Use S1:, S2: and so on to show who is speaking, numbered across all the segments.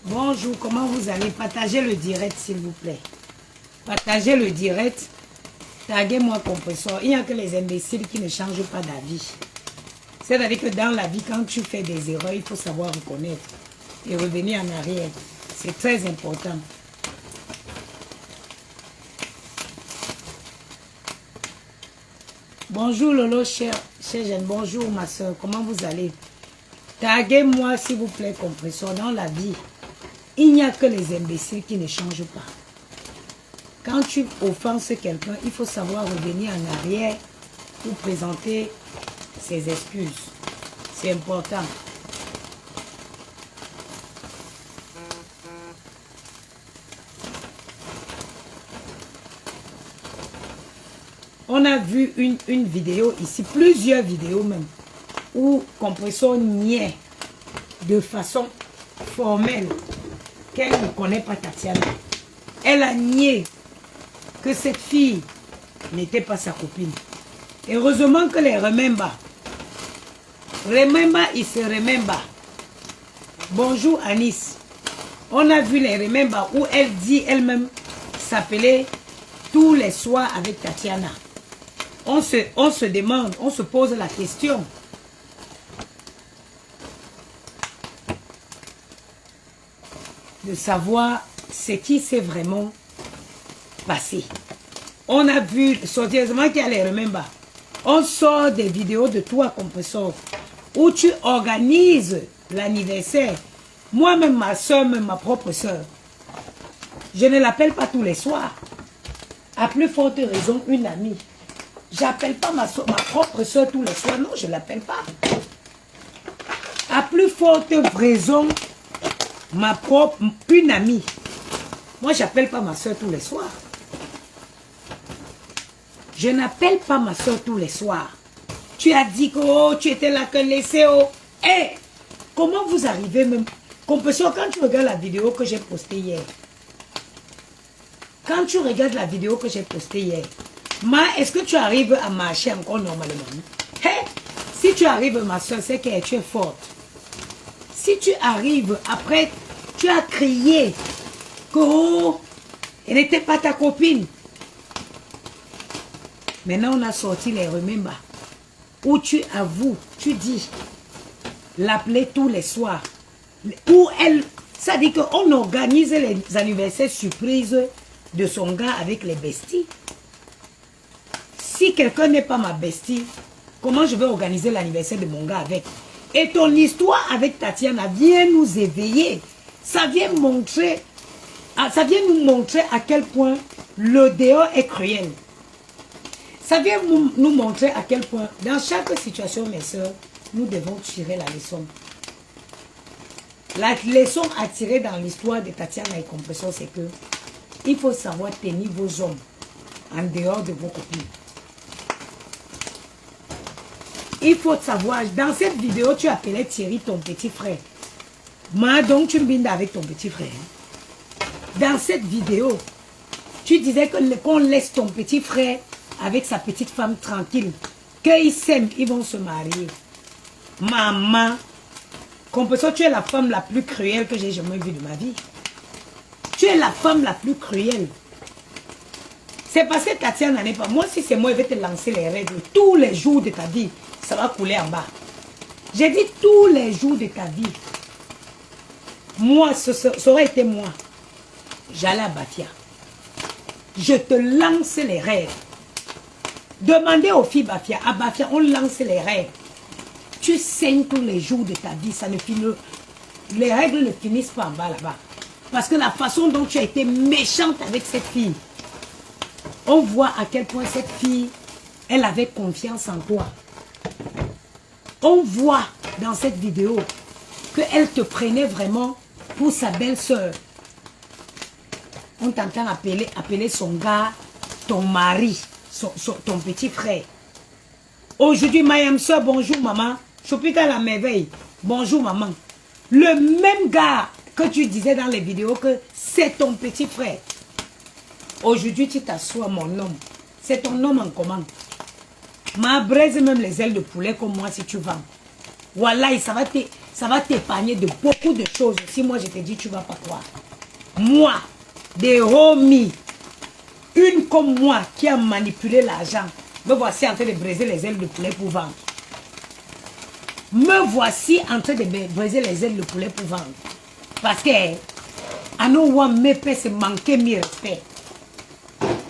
S1: Bonjour, comment vous allez? Partagez le direct s'il vous plaît. Partagez le direct. Taguez-moi compresseur. Il n'y a que les imbéciles qui ne changent pas d'avis. C'est-à-dire que dans la vie, quand tu fais des erreurs, il faut savoir reconnaître et revenir en arrière. C'est très important. Bonjour Lolo, cher jeune. Bonjour ma soeur, comment vous allez? Taguez-moi s'il vous plaît compresseur. Dans la vie, il n'y a que les imbéciles qui ne changent pas. Quand tu offenses quelqu'un, il faut savoir revenir en arrière pour présenter ses excuses. C'est important. On a vu une vidéo ici, plusieurs vidéos même, où compresseur niait de façon formelle qu'elle ne connaît pas Tatiana. Elle a nié que cette fille n'était pas sa copine. Heureusement que les remember, il se remember. Bonjour Anis. On a vu les remember où elle dit elle-même s'appeler tous les soirs avec Tatiana. On se demande, on se pose la question. De savoir ce qui s'est vraiment passé. On a vu, sérieusement qu'il y a les remember. On sort des vidéos de toi, compresseur, où tu organises l'anniversaire. Moi-même, ma soeur, même ma propre soeur, je ne l'appelle pas tous les soirs. À plus forte raison, une amie. J'appelle pas ma propre soeur tous les soirs. Non, je ne l'appelle pas. À plus forte raison, une amie. Moi, j'appelle pas ma soeur tous les soirs. Je n'appelle pas ma soeur tous les soirs. Tu as dit que oh, tu étais là que laissé. Oh. Hey, comment vous arrivez même? Compresseur, quand tu regardes la vidéo que j'ai postée hier. Quand tu regardes la vidéo que j'ai postée hier. Est-ce que tu arrives à marcher encore normalement? Hey, si tu arrives, ma soeur, c'est que tu es forte. Si tu arrives, après, tu as crié que oh, elle n'était pas ta copine. Maintenant, on a sorti les remember. Où tu avoues, tu dis, l'appeler tous les soirs. Où elle, ça dit qu'on organise les anniversaires surprises de son gars avec les besties. Si quelqu'un n'est pas ma bestie, comment je vais organiser l'anniversaire de mon gars avec? Et ton histoire avec Tatiana vient nous éveiller. Ça vient nous montrer à quel point le dehors est cruel. Ça vient nous montrer à quel point, dans chaque situation, mes soeurs, nous devons tirer la leçon. La leçon à tirer dans l'histoire de Tatiana et Compresseur, c'est que il faut savoir tenir vos hommes en dehors de vos copines. Il faut savoir, dans cette vidéo, tu appelais Thierry ton petit frère. Moi, donc, tu me bindes avec ton petit frère. Dans cette vidéo, tu disais qu'on laisse ton petit frère avec sa petite femme tranquille. Qu'ils s'aiment, ils vont se marier. Maman, Compresseur, tu es la femme la plus cruelle que j'ai jamais vue de ma vie. Tu es la femme la plus cruelle. C'est parce que Tatiana n'est pas... Moi, si c'est moi, je vais te lancer les règles. Tous les jours de ta vie, ça va couler en bas. J'ai dit tous les jours de ta vie. Moi, ça aurait été moi. J'allais à Bafia. Je te lance les règles. Demandez aux filles Bafia. À Bafia, on lance les règles. Tu saignes tous les jours de ta vie. Ça ne finit... Les règles ne finissent pas en bas là-bas. Parce que la façon dont tu as été méchante avec cette fille, on voit à quel point cette fille, elle avait confiance en toi. On voit dans cette vidéo qu'elle te prenait vraiment pour sa belle-sœur. On t'entend appeler son gars, ton mari, ton petit frère. Aujourd'hui, Mayam soeur, bonjour maman. Chopita la merveille, bonjour maman. Le même gars que tu disais dans les vidéos que c'est ton petit frère. Aujourd'hui, tu t'assois, mon homme. C'est ton homme en commande. Ma braise même les ailes de poulet comme moi si tu vends. Voilà, ça va t'épargner de beaucoup de choses. Si moi je te dis, tu ne vas pas croire. Moi, des homies, une comme moi qui a manipulé l'argent, me voici en train de briser les ailes de poulet pour vendre. Me voici en train de briser les ailes de poulet pour vendre. Parce que, à nos voix, mes pères se manquaient mes respect.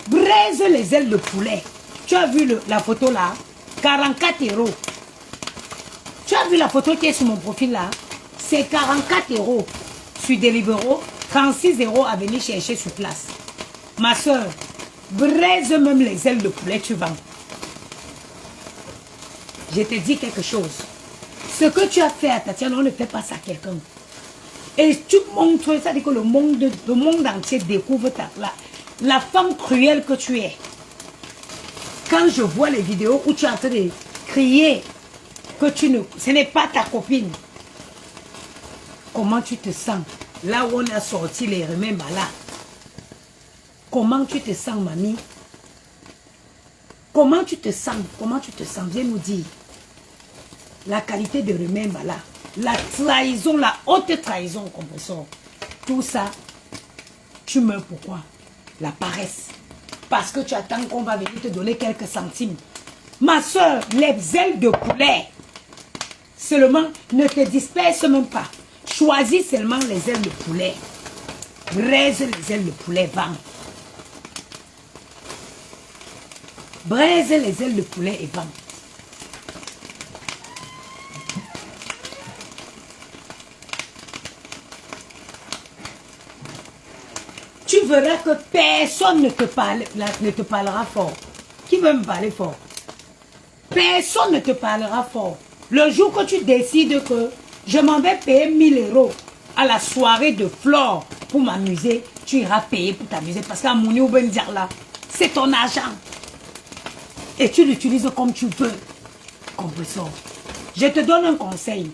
S1: Braise les ailes de poulet. Tu as vu la photo là? 44 €. Tu as vu la photo qui est sur mon profil là? C'est 44 € sur Deliveroo, 36 € à venir chercher sur place. Ma soeur, braise même les ailes de poulet, tu vends. Je te dis quelque chose. Ce que tu as fait à Tatiana, on ne fait pas ça à quelqu'un. Et tu montres, ça dit que le monde entier découvre la femme cruelle que tu es. Quand je vois les vidéos où tu es en train de crier que ce n'est pas ta copine, comment tu te sens? Là où on a sorti les remèdes là. Comment tu te sens, mamie? Comment tu te sens? Comment tu te sens? Viens nous dire. La qualité de remèdes là. La trahison, la haute trahison qu'on ressort. Tout ça, tu meurs pourquoi? La paresse. Parce que tu attends qu'on va venir te donner quelques centimes. Ma soeur, les ailes de poulet, seulement, ne te disperse même pas. Choisis seulement les ailes de poulet. Braise les ailes de poulet, vends. Braise les ailes de poulet et vends. Tu verras que personne ne te parlera fort. Qui veut me parler fort? Personne ne te parlera fort. Le jour que tu décides que je m'en vais payer 1000 € à la soirée de Flore pour m'amuser, tu iras payer pour t'amuser. Parce qu'à Mouni ou Ben là, c'est ton argent. Et tu l'utilises comme tu veux. Compresseur. Je te donne un conseil.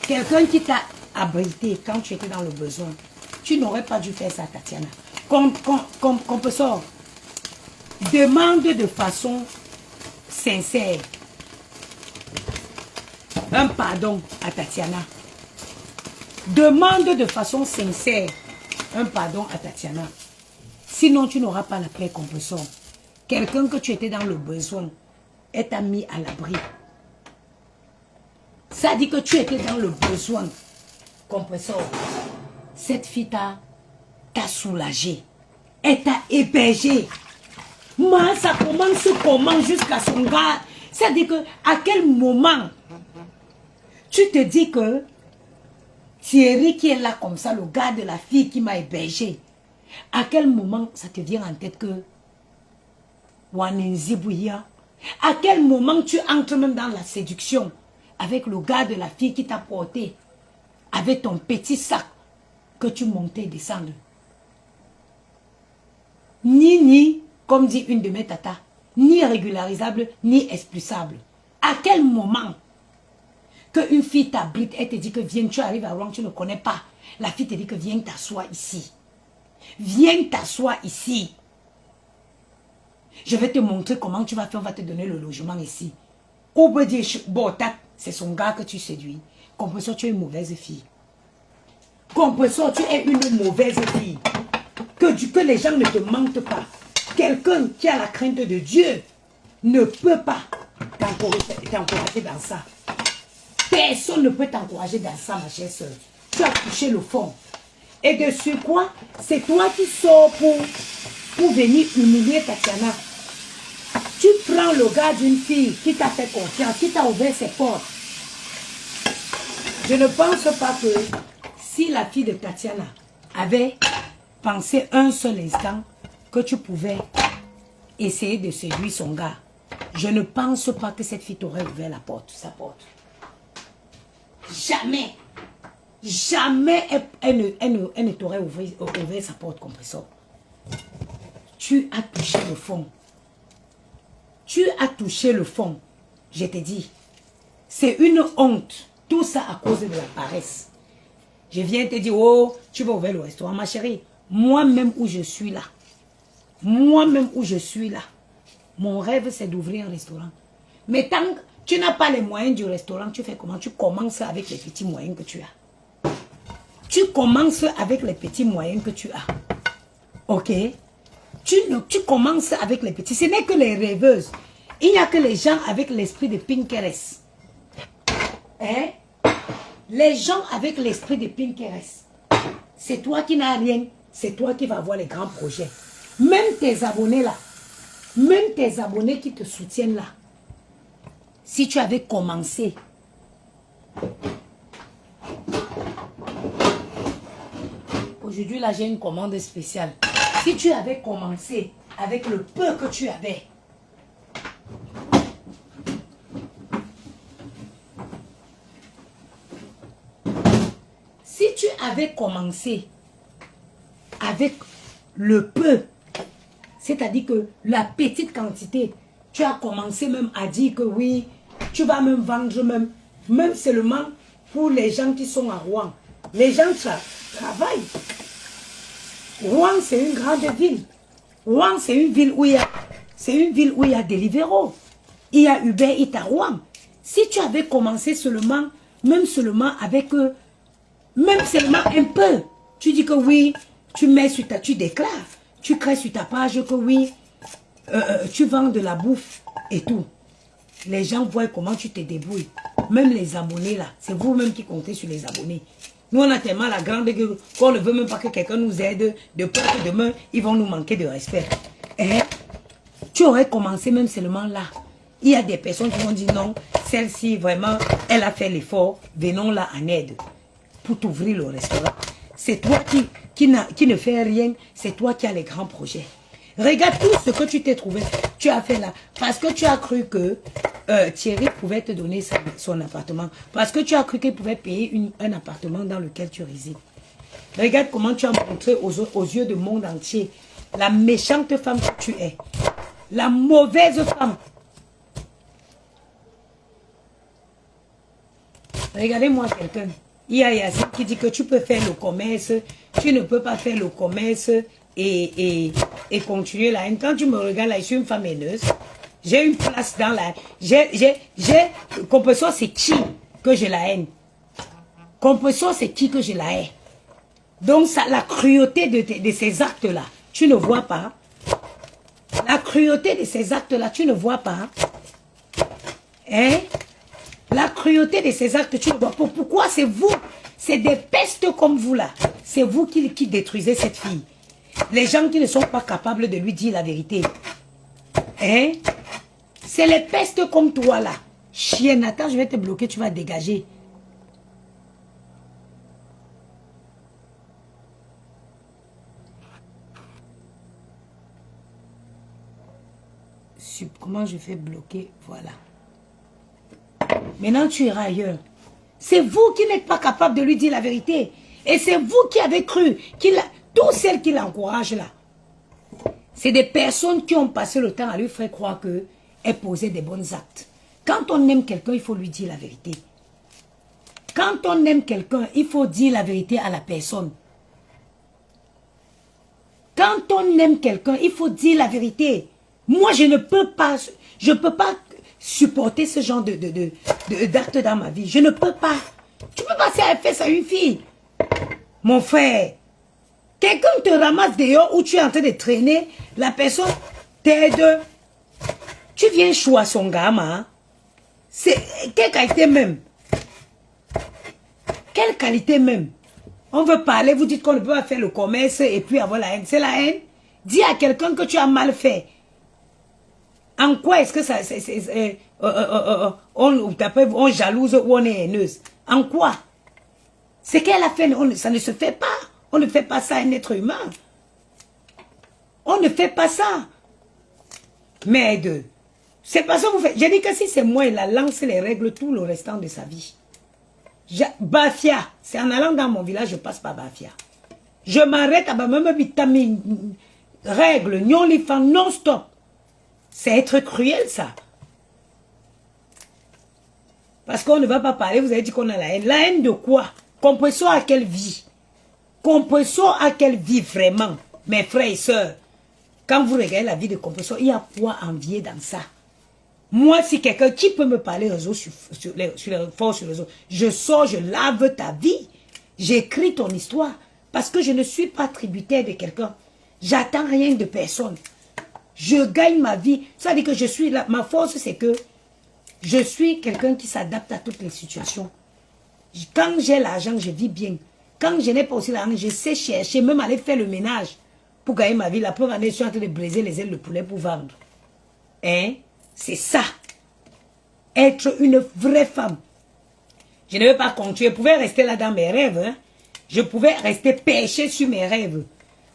S1: Quelqu'un qui t'a abrité quand tu étais dans le besoin, tu n'aurais pas dû faire ça, Tatiana. Compresseur, demande de façon sincère un pardon à Tatiana. Demande de façon sincère un pardon à Tatiana. Sinon, tu n'auras pas la paix, compresseur. Quelqu'un que tu étais dans le besoin t'a mis à l'abri. Ça dit que tu étais dans le besoin, compresseur. Cette fille t'a soulagé. Elle t'a hébergé. Moi, ça commence comment jusqu'à son gars. C'est-à-dire que à quel moment tu te dis que Thierry qui est là comme ça, le gars de la fille qui m'a hébergé, à quel moment ça te vient en tête que Wanenzibouya, à quel moment tu entres même dans la séduction avec le gars de la fille qui t'a porté avec ton petit sac que tu montais et descendais. Ni, comme dit une de mes tatas, ni régularisable, ni expulsable. À quel moment qu'une fille t'abrite, elle te dit que viens, tu arrives à Rouen, tu ne connais pas. La fille te dit que viens t'asseoir ici. Viens t'asseoir ici. Je vais te montrer comment tu vas faire, on va te donner le logement ici. Ou peut dire, bon, c'est son gars que tu séduis. Compresseur, tu es une mauvaise fille. Compresseur, tu es une mauvaise fille. Que les gens ne te mentent pas. Quelqu'un qui a la crainte de Dieu ne peut pas t'encourager dans ça. Personne ne peut t'encourager dans ça, ma chère soeur. Tu as touché le fond. Et de sur quoi, c'est toi qui sors pour venir humilier Tatiana. Tu prends le gars d'une fille qui t'a fait confiance, qui t'a ouvert ses portes. Je ne pense pas que si la fille de Tatiana avait pensé un seul instant que tu pouvais essayer de séduire son gars, je ne pense pas que cette fille t'aurait ouvert la porte, sa porte. Jamais. Jamais elle ne t'aurait ouvert sa porte compresseur. Tu as touché le fond. Tu as touché le fond. Je te dis. C'est une honte. Tout ça à cause de la paresse. Je viens te dire, oh, tu vas ouvrir le restaurant, ma chérie. Moi-même où je suis là. Moi-même où je suis là. Mon rêve, c'est d'ouvrir un restaurant. Mais tant que tu n'as pas les moyens du restaurant, tu fais comment? Tu commences avec les petits moyens que tu as. Tu commences avec les petits moyens que tu as. Ok? Tu commences avec les petits. Ce n'est que les rêveuses. Il n'y a que les gens avec l'esprit de Pinterest. Hein? Les gens avec l'esprit de Pinterest. C'est toi qui n'as rien. C'est toi qui vas avoir les grands projets. Même tes abonnés là. Même tes abonnés qui te soutiennent là. Si tu avais commencé. Aujourd'hui là j'ai une commande spéciale. Si tu avais commencé avec le peu que tu avais. Si tu avais commencé avec le peu, c'est-à-dire que la petite quantité, tu as commencé même à dire que oui, tu vas même vendre même seulement pour les gens qui sont à Rouen. Les gens travaillent. Rouen, c'est une grande ville. Rouen, c'est une ville où il y a Deliveroo. Il y a Uber Eats à Rouen. Si tu avais commencé seulement, même seulement avec même seulement un peu, tu dis que oui, tu déclares, tu crées sur ta page que oui, tu vends de la bouffe et tout. Les gens voient comment tu te débrouilles. Même les abonnés là, c'est vous-même qui comptez sur les abonnés. Nous, on a tellement la grande gueule qu'on ne veut même pas que quelqu'un nous aide, de peur que demain, ils vont nous manquer de respect. Et tu aurais commencé même seulement là. Il y a des personnes qui vont dire non, celle-ci, vraiment, elle a fait l'effort, venons là en aide pour t'ouvrir le restaurant. C'est toi qui ne fais rien, c'est toi qui as les grands projets. Regarde tout ce que tu t'es trouvé, tu as fait là. Parce que tu as cru que Thierry pouvait te donner son appartement. Parce que tu as cru qu'il pouvait payer un appartement dans lequel tu résides. Regarde comment tu as montré aux yeux du monde entier la méchante femme que tu es. La mauvaise femme. Regardez-moi quelqu'un. Il y a Yassine qui dit que tu peux faire le commerce, tu ne peux pas faire le commerce et continuer la haine. Quand tu me regardes là, je suis une femme haineuse. J'ai une place dans la haine. Compression, c'est qui que j'ai la haine? Compression, c'est qui que j'ai la haine? Donc, ça, la cruauté de ces actes-là, tu ne vois pas. La cruauté de ces actes-là, tu ne vois pas. Hein? La cruauté de ces actes, tu ne vois pas. Pourquoi c'est vous? C'est des pestes comme vous là. C'est vous qui détruisez cette fille. Les gens qui ne sont pas capables de lui dire la vérité. Hein? C'est les pestes comme toi là. Chienne, attends, je vais te bloquer, tu vas dégager. Comment je fais bloquer? Voilà. Maintenant, tu iras ailleurs. C'est vous qui n'êtes pas capable de lui dire la vérité. Et c'est vous qui avez cru toutes celles qui l'encouragent là. C'est des personnes qui ont passé le temps à lui faire croire qu'elle posait des bons actes. Quand on aime quelqu'un, il faut lui dire la vérité. Quand on aime quelqu'un, il faut dire la vérité à la personne. Quand on aime quelqu'un, il faut dire la vérité. Moi, je ne peux pas supporter ce genre d'actes dans ma vie. Je ne peux pas. Tu peux pas faire ça à une fille. Mon frère, quelqu'un te ramasse dehors où tu es en train de traîner, la personne t'aide. Tu viens choisir son gamin. C'est quelle qualité même? Quelle qualité même? On veut parler, vous dites qu'on ne peut pas faire le commerce et puis avoir la haine. C'est la haine. Dis à quelqu'un que tu as mal fait. En quoi est-ce que ça, on jalouse ou on est haineuse? En quoi? Ce qu'elle a fait, ça ne se fait pas. On ne fait pas ça à un être humain. On ne fait pas ça. Mais c'est pas ça que vous faites. J'ai dit que si c'est moi, il a lancé les règles tout le restant de sa vie. Bafia, c'est en allant dans mon village, je passe par Bafia. Je m'arrête à même vitamine, règles, non-stop. C'est être cruel, ça. Parce qu'on ne va pas parler, vous avez dit qu'on a la haine. La haine de quoi? Comprenons à quelle vie. Comprenons à quelle vie vraiment. Mes frères et sœurs, quand vous regardez la vie de Comprenons, il y a quoi envier dans ça? Moi, si quelqu'un qui peut me parler sur les réseaux, je sors, je lave ta vie. J'écris ton histoire. Parce que je ne suis pas tributaire de quelqu'un. J'attends rien de personne. Je gagne ma vie. Ça veut dire que je suis là. Ma force, c'est que je suis quelqu'un qui s'adapte à toutes les situations. Quand j'ai l'argent, je vis bien. Quand je n'ai pas aussi l'argent, je sais chercher, même aller faire le ménage pour gagner ma vie. La preuve en est, je suis en train de briser les ailes de poulet pour vendre. Hein? C'est ça. Être une vraie femme. Je ne veux pas continuer. Je pouvais rester là dans mes rêves. Hein? Je pouvais rester perché sur mes rêves.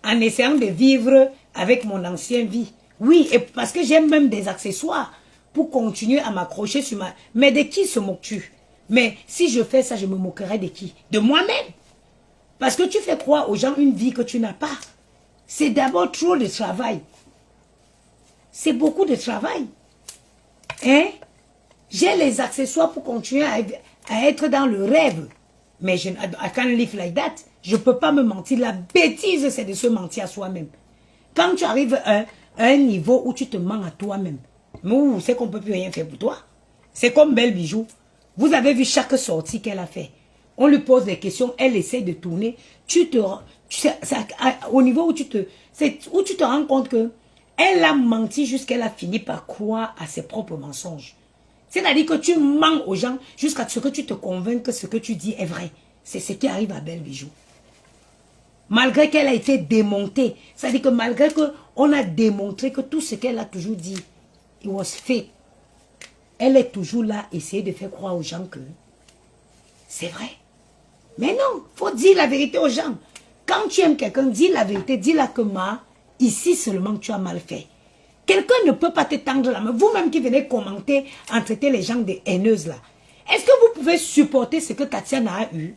S1: En essayant de vivre avec mon ancienne vie. Oui, et parce que j'ai même des accessoires pour continuer à m'accrocher sur ma... Mais de qui se moques-tu? Mais si je fais ça, je me moquerai de qui? De moi-même. Parce que tu fais croire aux gens une vie que tu n'as pas. C'est d'abord trop de travail. C'est beaucoup de travail. Hein? J'ai les accessoires pour continuer à être dans le rêve. Mais I can't live like that. Je ne peux pas me mentir. La bêtise, c'est de se mentir à soi-même. Quand tu arrives à un niveau où tu te mens à toi-même, c'est qu'on ne peut plus rien faire pour toi. C'est comme Belle Bijou. Vous avez vu chaque sortie qu'elle a fait. On lui pose des questions, elle essaie de tourner. Au niveau où tu te rends compte que elle a menti jusqu'à a fini par croire à ses propres mensonges. C'est-à-dire que tu mens aux gens jusqu'à ce que tu te convainques que ce que tu dis est vrai. C'est ce qui arrive à Belle Bijou. Malgré qu'elle a été démontée. C'est-à-dire que malgré qu'on a démontré que tout ce qu'elle a toujours dit, it was fake. Elle est toujours là, essayer de faire croire aux gens que c'est vrai. Mais non, il faut dire la vérité aux gens. Quand tu aimes quelqu'un, dis la vérité, dis-la que ici seulement tu as mal fait. Quelqu'un ne peut pas te tendre la main. Vous-même qui venez commenter, en traiter les gens de haineuses là. Est-ce que vous pouvez supporter ce que Tatiana a eu?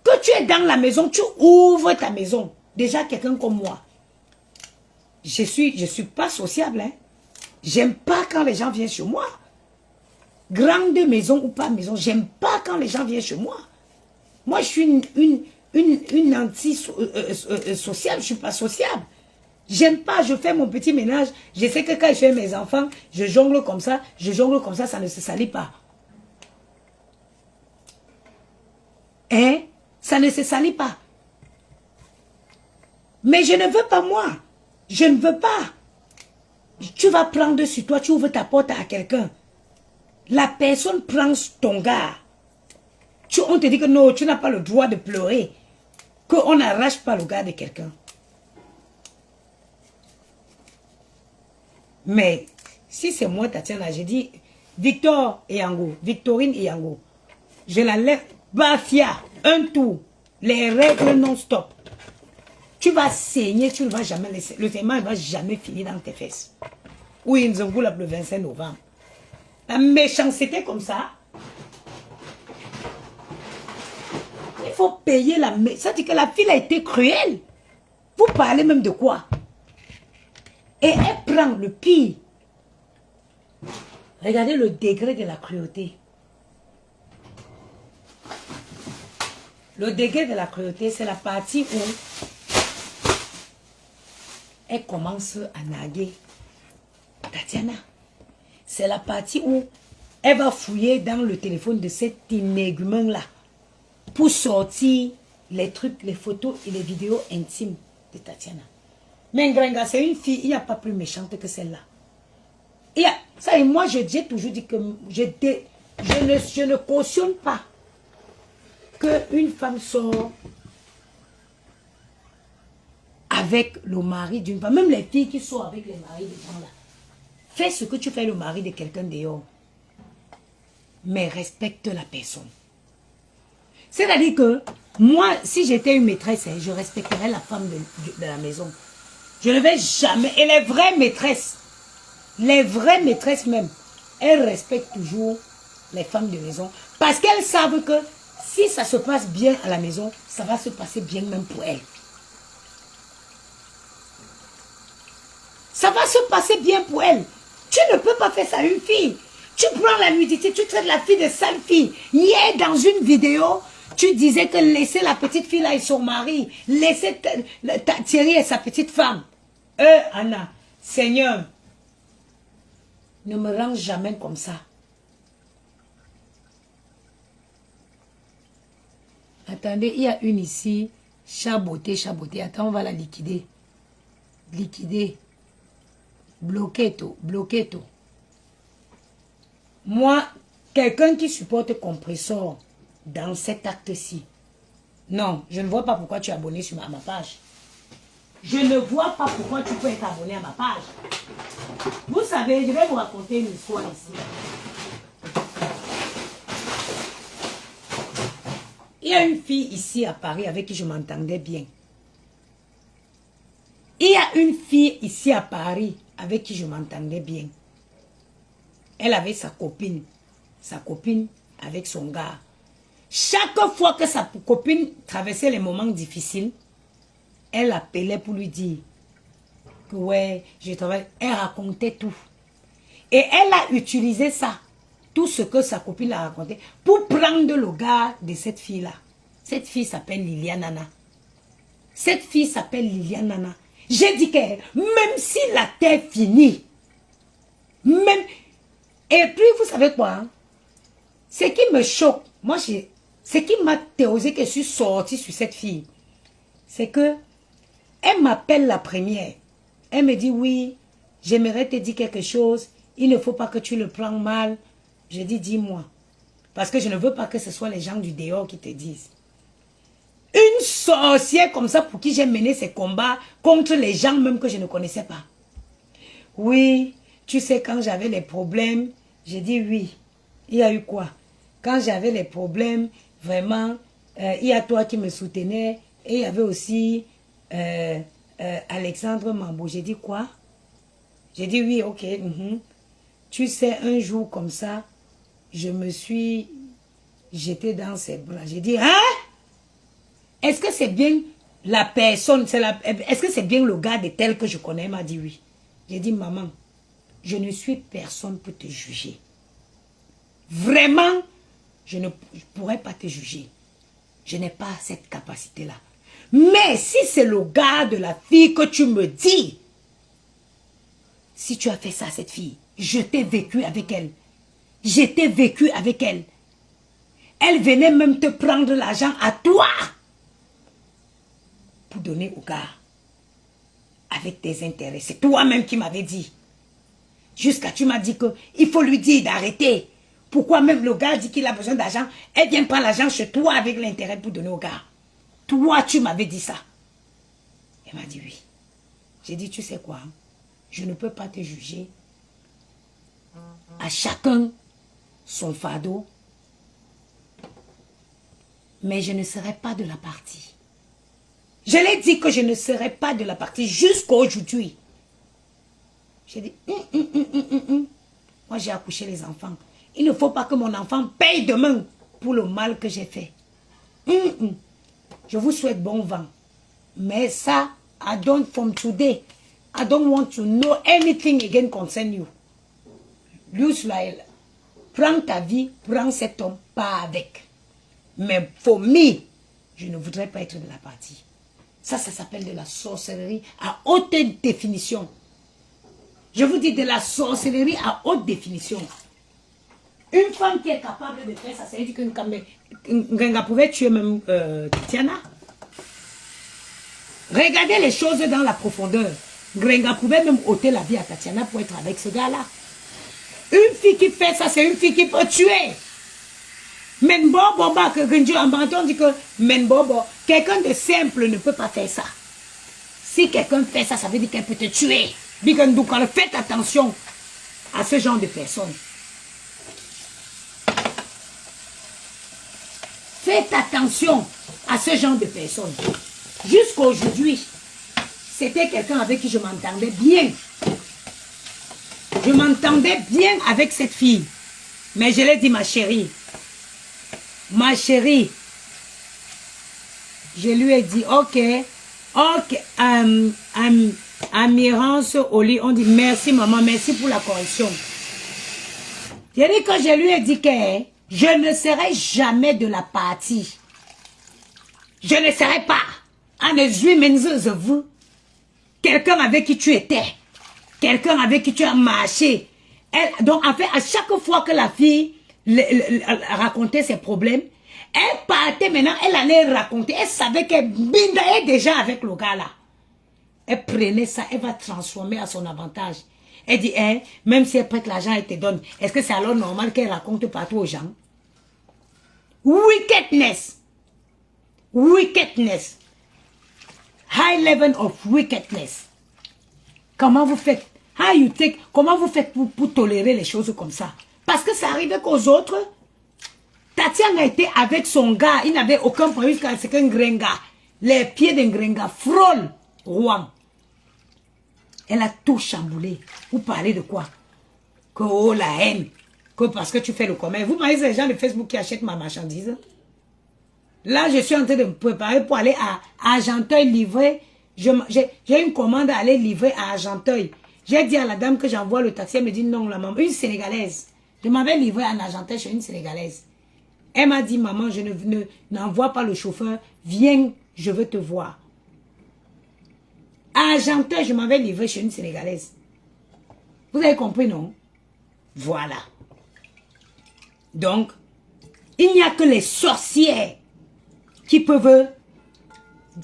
S1: Que tu es dans la maison, tu ouvres ta maison. Déjà quelqu'un comme moi. Je suis pas sociable. Hein? J'aime pas quand les gens viennent chez moi. Grande maison ou pas maison, j'aime pas quand les gens viennent chez moi. Moi, je suis une anti-sociable, je suis pas sociable. J'aime pas, je fais mon petit ménage. Je sais que quand je fais mes enfants, je jongle comme ça, ça ne se salit pas. Hein? Ça ne se salit pas. Mais je ne veux pas moi. Je ne veux pas. Tu vas prendre sur toi, tu ouvres ta porte à quelqu'un. La personne prend ton gars. On te dit que non, tu n'as pas le droit de pleurer. Qu'on n'arrache pas le gars de quelqu'un. Mais si c'est moi, Tatiana, j'ai dit Victorine et Yango, je la lève, Bafia, un tour, les règles non-stop. Tu vas saigner, tu ne vas jamais laisser. Le saignement ne va jamais finir dans tes fesses. Oui, ils ont le 25 novembre. La méchanceté comme ça. Il faut payer la... Ça dit que la fille a été cruelle. Vous parlez même de quoi? Et elle prend le pire. Regardez le degré de la cruauté. Le degré de la cruauté, c'est la partie où elle commence à naguer Tatiana. C'est la partie où elle va fouiller dans le téléphone de cet inégument-là pour sortir les trucs, les photos et les vidéos intimes de Tatiana. Mais Ngrenga, c'est une fille, il n'y a pas plus méchante que celle-là. Ça, et moi, j'ai toujours dit que je ne cautionne pas qu'une femme sort avec le mari d'une femme. Même les filles qui sortent avec les maris des gens là. Fais ce que tu fais le mari de quelqu'un dehors. Mais respecte la personne. C'est-à-dire que moi, si j'étais une maîtresse, je respecterais la femme de la maison. Je ne vais jamais... Et les vraies maîtresses même, elles respectent toujours les femmes de maison. Parce qu'elles savent que si ça se passe bien à la maison, ça va se passer bien même pour elles. Ça va se passer bien pour elles. Tu ne peux pas faire ça à une fille. Tu prends la nudité, tu traites la fille de sale fille. Hier, dans une vidéo, tu disais que laissez la petite fille là et son mari. Laissez Thierry et sa petite femme. Anna, Seigneur, ne me rends jamais comme ça. Attendez, il y a une ici. Chaboté. Attends, on va la liquider. Bloquer tout. Moi, quelqu'un qui supporte compressor dans cet acte-ci, non, je ne vois pas pourquoi tu es abonné sur ma page. Je ne vois pas pourquoi tu peux être abonné à ma page. Vous savez, je vais vous raconter une histoire ici. Il y a une fille ici à Paris avec qui je m'entendais bien. Il y a une fille ici à Paris avec qui je m'entendais bien. Elle avait sa copine avec son gars. Chaque fois que sa copine traversait les moments difficiles, elle appelait pour lui dire que ouais, je travaille. Elle racontait tout. Et elle a utilisé ça, tout ce que sa copine a raconté, pour prendre le gars de cette fille-là. Cette fille s'appelle Liliane Nana. J'ai dit que même si la terre finit, même... Et puis, vous savez quoi? Hein? Ce qui me choque, moi, ce qui m'a théorisé que je suis sortie sur cette fille, c'est que elle m'appelle la première. Elle me dit, oui, j'aimerais te dire quelque chose. Il ne faut pas que tu le prennes mal. Je dis, dis-moi. Parce que je ne veux pas que ce soit les gens du dehors qui te disent. Une sorcière comme ça pour qui j'ai mené ces combats contre les gens même que je ne connaissais pas. Oui, tu sais, quand j'avais les problèmes, j'ai dit oui. Il y a eu quoi? Quand j'avais les problèmes, vraiment, il y a toi qui me soutenais. Et il y avait aussi Alexandre Mambo. J'ai dit quoi? J'ai dit oui, ok. Tu sais, un jour comme ça, je me suis jeté dans ses bras. J'ai dit, hein? Est-ce que c'est bien la personne, est-ce que c'est bien le gars de tel que je connais? Elle m'a dit oui. J'ai dit, maman, je ne suis personne pour te juger. Vraiment, je ne pourrais pas te juger. Je n'ai pas cette capacité-là. Mais si c'est le gars de la fille que tu me dis, si tu as fait ça à cette fille, je t'ai vécu avec elle. J'étais vécu avec elle. Elle venait même te prendre l'argent à toi pour donner au gars avec tes intérêts. C'est toi-même qui m'avais dit. Jusqu'à tu m'as dit qu'il faut lui dire d'arrêter. Pourquoi même le gars dit qu'il a besoin d'argent, elle vient prendre l'argent chez toi avec l'intérêt pour donner au gars. Toi, tu m'avais dit ça. Elle m'a dit oui. J'ai dit, tu sais quoi, je ne peux pas te juger. À chacun son fardeau. Mais je ne serai pas de la partie. Je l'ai dit que je ne serai pas de la partie jusqu'à aujourd'hui. J'ai dit, moi j'ai accouché les enfants. Il ne faut pas que mon enfant paye demain pour le mal que j'ai fait. Je vous souhaite bon vent. Mais ça, I don't from today. I don't want to know anything again concern you. L'Usraël, prends ta vie, prends cet homme, pas avec. Mais pour moi, je ne voudrais pas être de la partie. Ça s'appelle de la sorcellerie à haute définition. Je vous dis de la sorcellerie à haute définition. Une femme qui est capable de faire ça, ça veut dire qu'une Ngenga pouvait tuer même Tatiana. Regardez les choses dans la profondeur. Ngenga pouvait même ôter la vie à Tatiana pour être avec ce gars-là. Une fille qui fait ça, c'est une fille qui peut tuer. Menbobo, on dit que Menbobo, quelqu'un de simple ne peut pas faire ça. Si quelqu'un fait ça, ça veut dire qu'elle peut te tuer. Faites attention à ce genre de personnes. Faites attention à ce genre de personnes. Jusqu'à aujourd'hui, c'était quelqu'un avec qui je m'entendais bien. Je m'entendais bien avec cette fille. Mais je l'ai dit, ma chérie, je lui ai dit, ok, Amirance Oli, on dit merci maman, merci pour la correction. J'ai dit que je lui ai dit que je ne serai jamais de la partie. Je ne serai pas. Quelqu'un avec qui tu étais. Quelqu'un avec qui tu as marché. Donc en fait, à chaque fois que la fille racontait ses problèmes, elle partait maintenant, elle allait raconter. Elle savait que Binda est déjà avec le gars là. Elle prenait ça, elle va transformer à son avantage. Elle dit, même si elle prête l'argent, elle te donne. Est-ce que c'est alors normal qu'elle raconte partout aux gens? Wickedness. Wickedness. High level of wickedness. Comment vous faites? Comment vous faites pour tolérer les choses comme ça? Parce que ça arrivait qu'aux autres, Tatiana a été avec son gars, il n'avait aucun problème, c'est qu'un gringa. Les pieds d'un gringa frôlent Rouen. Elle a tout chamboulé. Vous parlez de quoi? Que oh, la haine. Que parce que tu fais le commerce. Vous voyez les gens de Facebook qui achètent ma marchandise. Là, je suis en train de me préparer pour aller à Argenteuil livrer. J'ai une commande à aller livrer à Argenteuil. J'ai dit à la dame que j'envoie le taxi. Elle me dit non, la maman. Une Sénégalaise. Je m'avais livré à Argenteuil chez une Sénégalaise. Elle m'a dit, maman, je n'envoie pas le chauffeur. Viens, je veux te voir. À Argenteuil, je m'avais livré chez une Sénégalaise. Vous avez compris, non? Voilà. Donc, il n'y a que les sorcières qui peuvent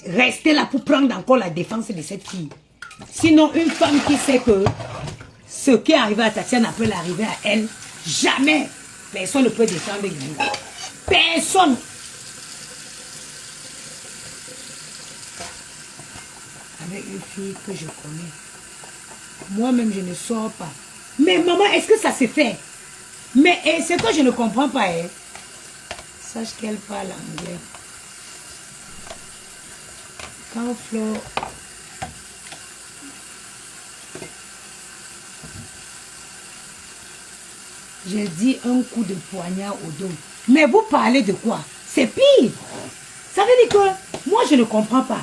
S1: rester là pour prendre encore la défense de cette fille. Sinon, une femme qui sait que ce qui est arrivé à Tatiana peut l'arriver à elle, jamais personne ne peut défendre Gringa. Personne. Avec une fille que je connais. Moi-même, je ne sors pas. Mais maman, est-ce que ça se fait? Mais c'est que je ne comprends pas. Sache qu'elle parle anglais. Quand Flo... J'ai dit un coup de poignard au dos. Mais vous parlez de quoi? C'est pire. Ça veut dire que moi, je ne comprends pas.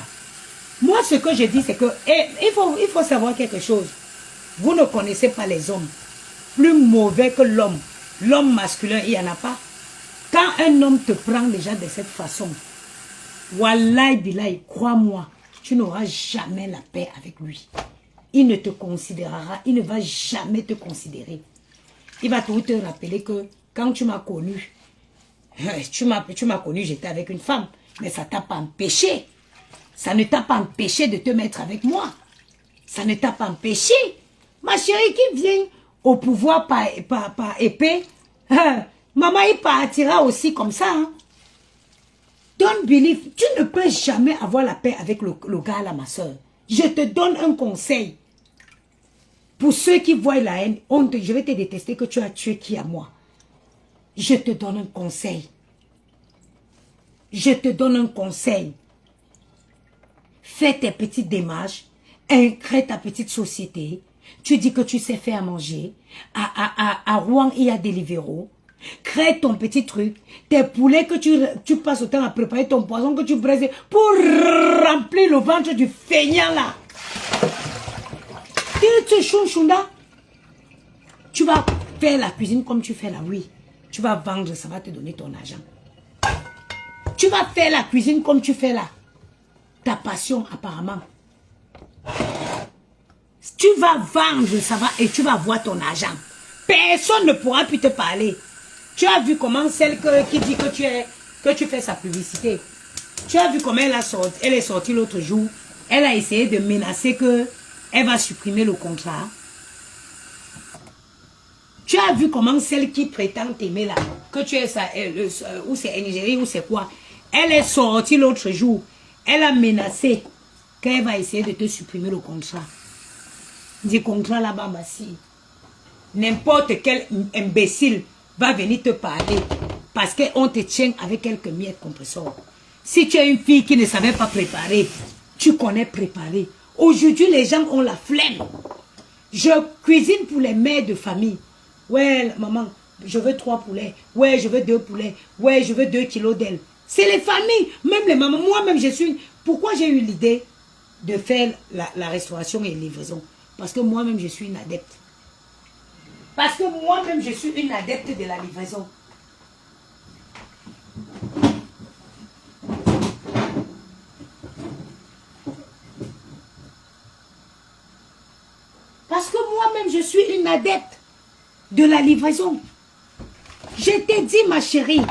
S1: Moi, ce que je dis, c'est que il faut savoir quelque chose. Vous ne connaissez pas les hommes. Plus mauvais que l'homme. L'homme masculin, il n'y en a pas. Quand un homme te prend déjà de cette façon, wallahi billahi, crois-moi, tu n'auras jamais la paix avec lui. Il ne te considérera, il ne va jamais te considérer. Il va toujours te rappeler que quand tu m'as connu, j'étais avec une femme, mais ça ne t'a pas empêché. Ça ne t'a pas empêché de te mettre avec moi. Ça ne t'a pas empêché. Ma chérie qui vient au pouvoir par épée, maman, il partira aussi comme ça. Hein. Don't believe. Tu ne peux jamais avoir la paix avec le gars là, ma soeur. Je te donne un conseil. Pour ceux qui voient la haine, je vais te détester que tu as tué qui à moi. Je te donne un conseil. Je te donne un conseil. Fais tes petites démarches. Crée ta petite société. Tu dis que tu sais faire à manger. À Rouen, il y a des libéraux. Crée ton petit truc. Tes poulets que tu passes autant à préparer ton poisson que tu braises pour remplir le ventre du feignant là. Tu vas faire la cuisine comme tu fais là, oui. Tu vas vendre, ça va te donner ton argent. Tu vas faire la cuisine comme tu fais là. Ta passion apparemment. Tu vas vendre, ça va, et tu vas avoir ton argent. Personne ne pourra plus te parler. Tu as vu comment celle qui dit que tu fais sa publicité. Tu as vu comment elle est sortie l'autre jour. Elle a essayé de menacer que elle va supprimer le contrat. Tu as vu comment celle qui prétend t'aimer là, que tu es ou c'est Nigeria ou c'est quoi. Elle est sortie l'autre jour. Elle a menacé qu'elle va essayer de te supprimer le contrat. Du contrat là-bas, si n'importe quel imbécile va venir te parler. Parce qu'on te tient avec quelques miettes compresseurs. Si tu es une fille qui ne savait pas préparer, tu connais préparer. Aujourd'hui, les gens ont la flemme. Je cuisine pour les mères de famille. Ouais, maman, je veux 3 poulets. Ouais, je veux 2 poulets. Ouais, je veux 2 kilos d'ailes. C'est les familles, même les mamans. Moi-même, je suis... Pourquoi j'ai eu l'idée de faire la restauration et livraison? Parce que moi-même, je suis une adepte. Parce que moi-même, je suis une adepte de la livraison. Parce que moi-même, je suis une adepte de la livraison. Je t'ai dit, ma chérie,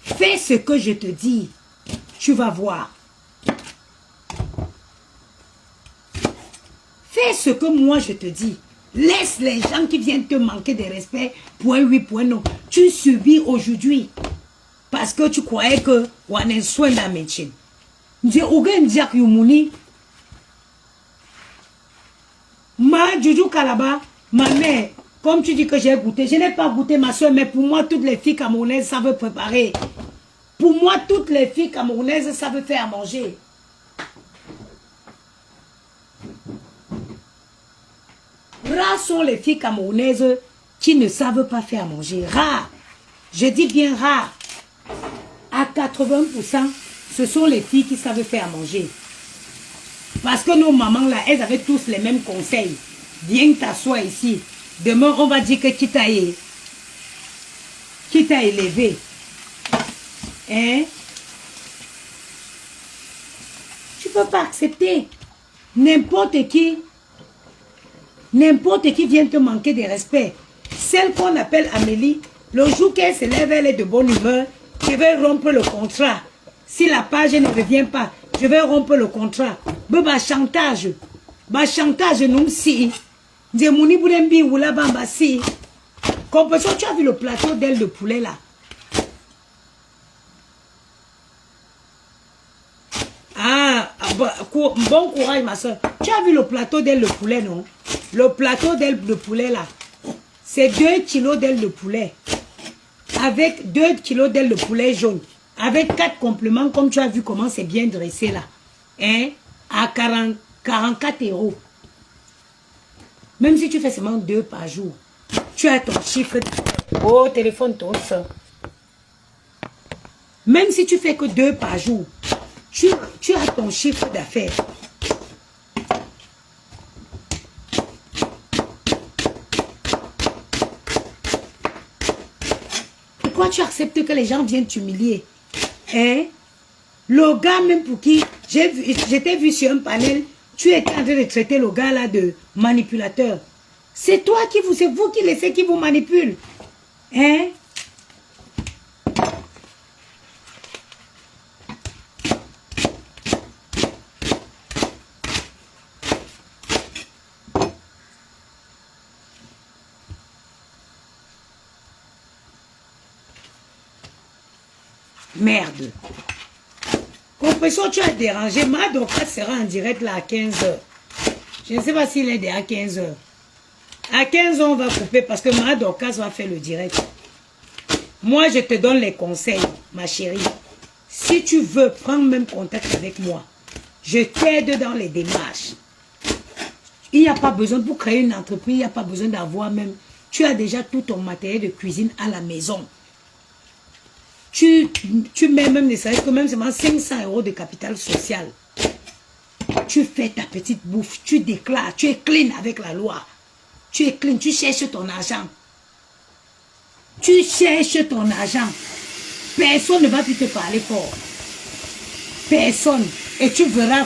S1: fais ce que je te dis. Tu vas voir. Fais ce que moi je te dis. Laisse les gens qui viennent te manquer de respect. Point oui, point non. Tu subis aujourd'hui. Parce que tu croyais que on a soin de la médecine. Ma Juju Kalaba, ma mère, comme tu dis que j'ai goûté, je n'ai pas goûté ma soeur, mais pour moi, toutes les filles camerounaises savent préparer. Pour moi, toutes les filles camerounaises savent faire à manger. Rares sont les filles camerounaises qui ne savent pas faire à manger. Rares. Je dis bien rares. À 80%, ce sont les filles qui savent faire à manger. Parce que nos mamans là, elles avaient tous les mêmes conseils. Viens t'asseoir ici. Demain, on va dire que qui t'a élevé. Hein? Tu peux pas accepter. N'importe qui vient te manquer de respect. Celle qu'on appelle Amélie, le jour qu'elle se lève, elle est de bonne humeur. Je vais rompre le contrat. Si la page ne revient pas, je vais rompre le contrat. Bah chantage. Bah chantage, nous si. Djemouni Boudembi ou la bamba si. Comme ça, tu as vu le plateau d'ailes de poulet là. Ah, bon courage ma soeur. Tu as vu le plateau d'ailes de poulet, non? Le plateau d'ailes de poulet là. C'est 2 kilos d'ailes de poulet. Avec 2 kilos d'ailes de poulet jaune. Avec 4 compléments, comme tu as vu comment c'est bien dressé là. Hein? À 44 €. Même si tu fais seulement 2 par jour, tu as ton chiffre. Oh, téléphone ton soeur. Même si tu fais que 2 par jour, tu as ton chiffre d'affaires. Pourquoi tu acceptes que les gens viennent t'humilier? Hein? Le gars même pour qui j'étais vu sur un panel, tu étais en train de traiter le gars là de manipulateur. C'est toi c'est vous qui laissez qui vous manipule. Hein? Merde. Compression, tu as dérangé. Ma Dorcas sera en direct là à 15 h. Je ne sais pas s'il est déjà à 15 h. À 15 h, on va couper parce que Ma Dorcas va faire le direct. Moi, je te donne les conseils, ma chérie. Si tu veux prendre même contact avec moi, je t'aide dans les démarches. Il n'y a pas besoin, pour créer une entreprise, il n'y a pas besoin d'avoir même... Tu as déjà tout ton matériel de cuisine à la maison. Tu mets même, ne serait-ce que même seulement 500 € de capital social. Tu fais ta petite bouffe, tu déclares, tu es clean avec la loi. Tu es clean, tu cherches ton argent. Tu cherches ton argent. Personne ne va plus te parler fort. Personne. Et tu verras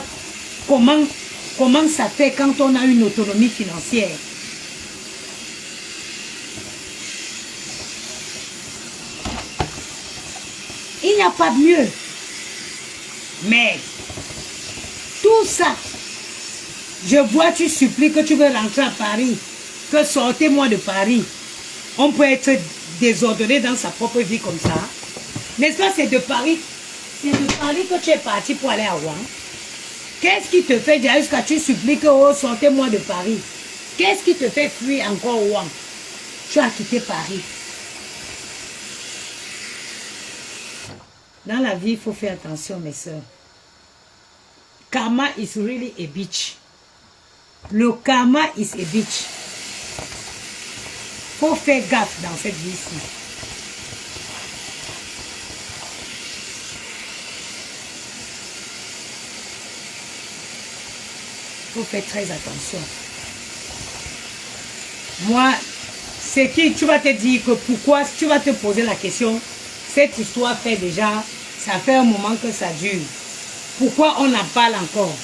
S1: comment ça fait quand on a une autonomie financière. Il n'y a pas de mieux. Mais tout ça, je vois, tu supplies que tu veux rentrer à Paris, que sortez-moi de Paris. On peut être désordonné dans sa propre vie comme ça. N'est-ce pas, c'est de Paris que tu es parti pour aller à Rouen. Qu'est-ce qui te fait dire jusqu'à tu supplies que oh, sortez-moi de Paris? Qu'est-ce qui te fait fuir encore Rouen? Tu as quitté Paris. Dans la vie, il faut faire attention, mes soeurs. Karma is really a bitch. Le karma is a bitch. Faut faire gaffe dans cette vie-ci. Faut faire très attention. Moi, c'est qui tu vas te dire que pourquoi, tu vas te poser la question, cette histoire fait déjà, ça fait un moment que ça dure. Pourquoi on en parle encore?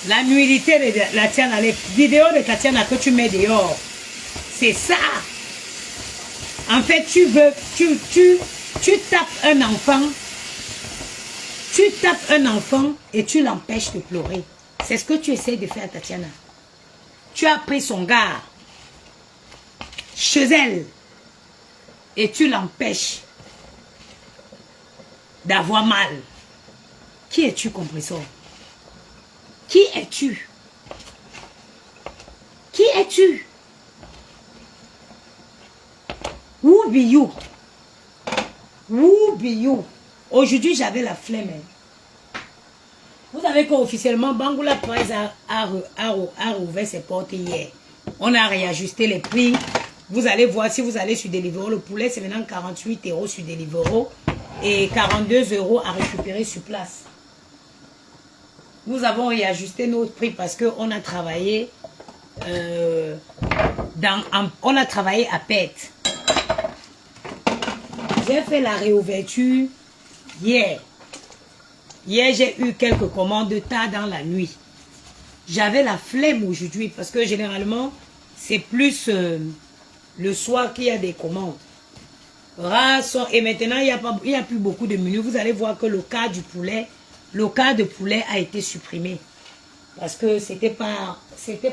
S1: La nullité de la Tatiana, les vidéos de Tatiana que tu mets dehors, c'est ça. En fait, tu tapes un enfant, et tu l'empêches de pleurer. C'est ce que tu essaies de faire, Tatiana. Tu as pris son gars chez elle et tu l'empêches d'avoir mal. Qui es-tu, compresseur? Qui es-tu? Qui es-tu? Who be you? Who be you? Aujourd'hui, j'avais la flemme. Vous savez qu'officiellement, Bangoula Price a rouvert ses portes hier. On a réajusté les prix. Vous allez voir si vous allez sur Deliveroo. Le poulet, c'est maintenant 48 € sur Deliveroo et 42 € à récupérer sur place. Nous avons réajusté notre prix parce qu'on a travaillé on a travaillé à perte. J'ai fait la réouverture hier. Hier, j'ai eu quelques commandes tard dans la nuit. J'avais la flemme aujourd'hui parce que généralement, c'est plus le soir qu'il y a des commandes. Et maintenant, il n'y a plus beaucoup de menus. Vous allez voir que le quart de poulet a été supprimé. Parce que c'était pas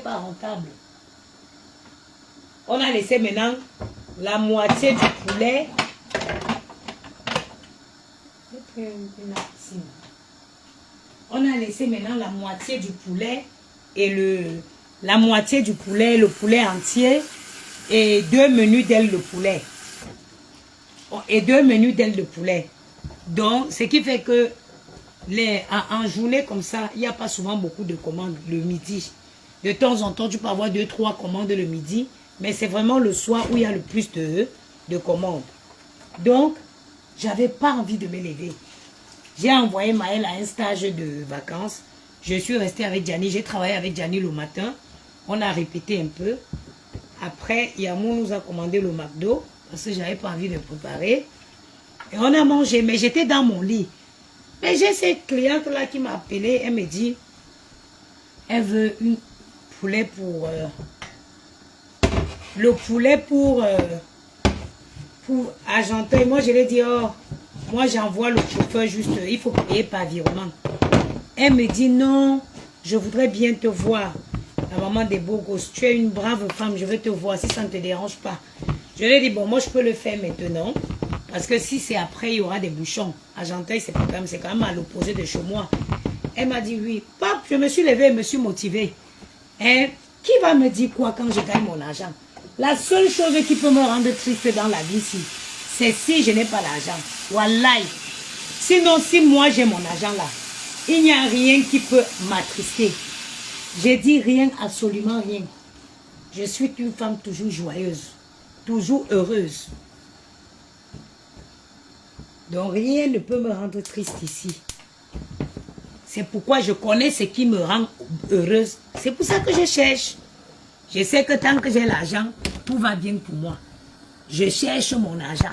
S1: rentable. On a laissé maintenant la moitié du poulet. On a laissé maintenant la moitié du poulet et le poulet entier et 2 menus d'ailes de poulet. Et 2 menus d'ailes de poulet. Donc, ce qui fait que en journée comme ça, il n'y a pas souvent beaucoup de commandes le midi. De temps en temps, tu peux avoir 2-3 commandes le midi, mais c'est vraiment le soir où il y a le plus de commandes. Donc, j'avais pas envie de me lever. J'ai envoyé Maëlle à un stage de vacances. Je suis restée avec Gianni. J'ai travaillé avec Gianni le matin. On a répété un peu. Après, Yamou nous a commandé le McDo parce que j'avais pas envie de préparer. Et on a mangé, mais j'étais dans mon lit. Mais j'ai cette cliente-là qui m'a appelé. Elle me dit, elle veut un poulet pour... le poulet pour Argentin. Et moi, je lui ai dit, oh... Moi, j'envoie le chauffeur juste, il faut payer par virement. Elle me dit, non, je voudrais bien te voir. La maman des beaux gosses, tu es une brave femme, je veux te voir si ça ne te dérange pas. Je lui ai dit, bon, moi, je peux le faire maintenant. Parce que si c'est après, il y aura des bouchons. Argenteuil, c'est quand même à l'opposé de chez moi. Elle m'a dit, oui. Pap, je me suis levée, je me suis motivée. Et qui va me dire quoi quand je gagne mon argent? La seule chose qui peut me rendre triste dans la vie, c'est si je n'ai pas l'argent. Wallahi. Sinon, si moi j'ai mon argent là, il n'y a rien qui peut m'attrister. J'ai dit rien, absolument rien. Je suis une femme toujours joyeuse, toujours heureuse. Donc rien ne peut me rendre triste ici. C'est pourquoi je connais ce qui me rend heureuse. C'est pour ça que je cherche. Je sais que tant que j'ai l'argent, tout va bien pour moi. Je cherche mon argent.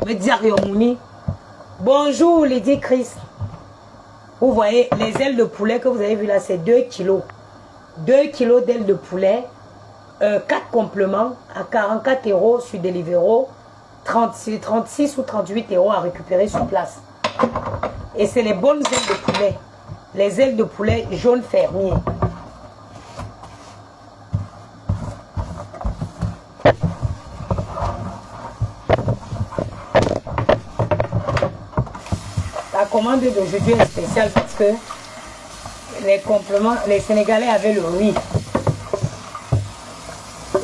S1: Me dit Ariomouni, bonjour Lady Chris. Vous voyez, les ailes de poulet que vous avez vu là, c'est 2 kilos. 2 kilos d'ailes de poulet, 4 compléments à 44 € sur Deliveroo, 36 ou 38 € à récupérer sur place. Et c'est les bonnes ailes de poulet. Les ailes de poulet jaune fermier. La commande d'aujourd'hui est spéciale parce que les compléments, les Sénégalais avaient le riz.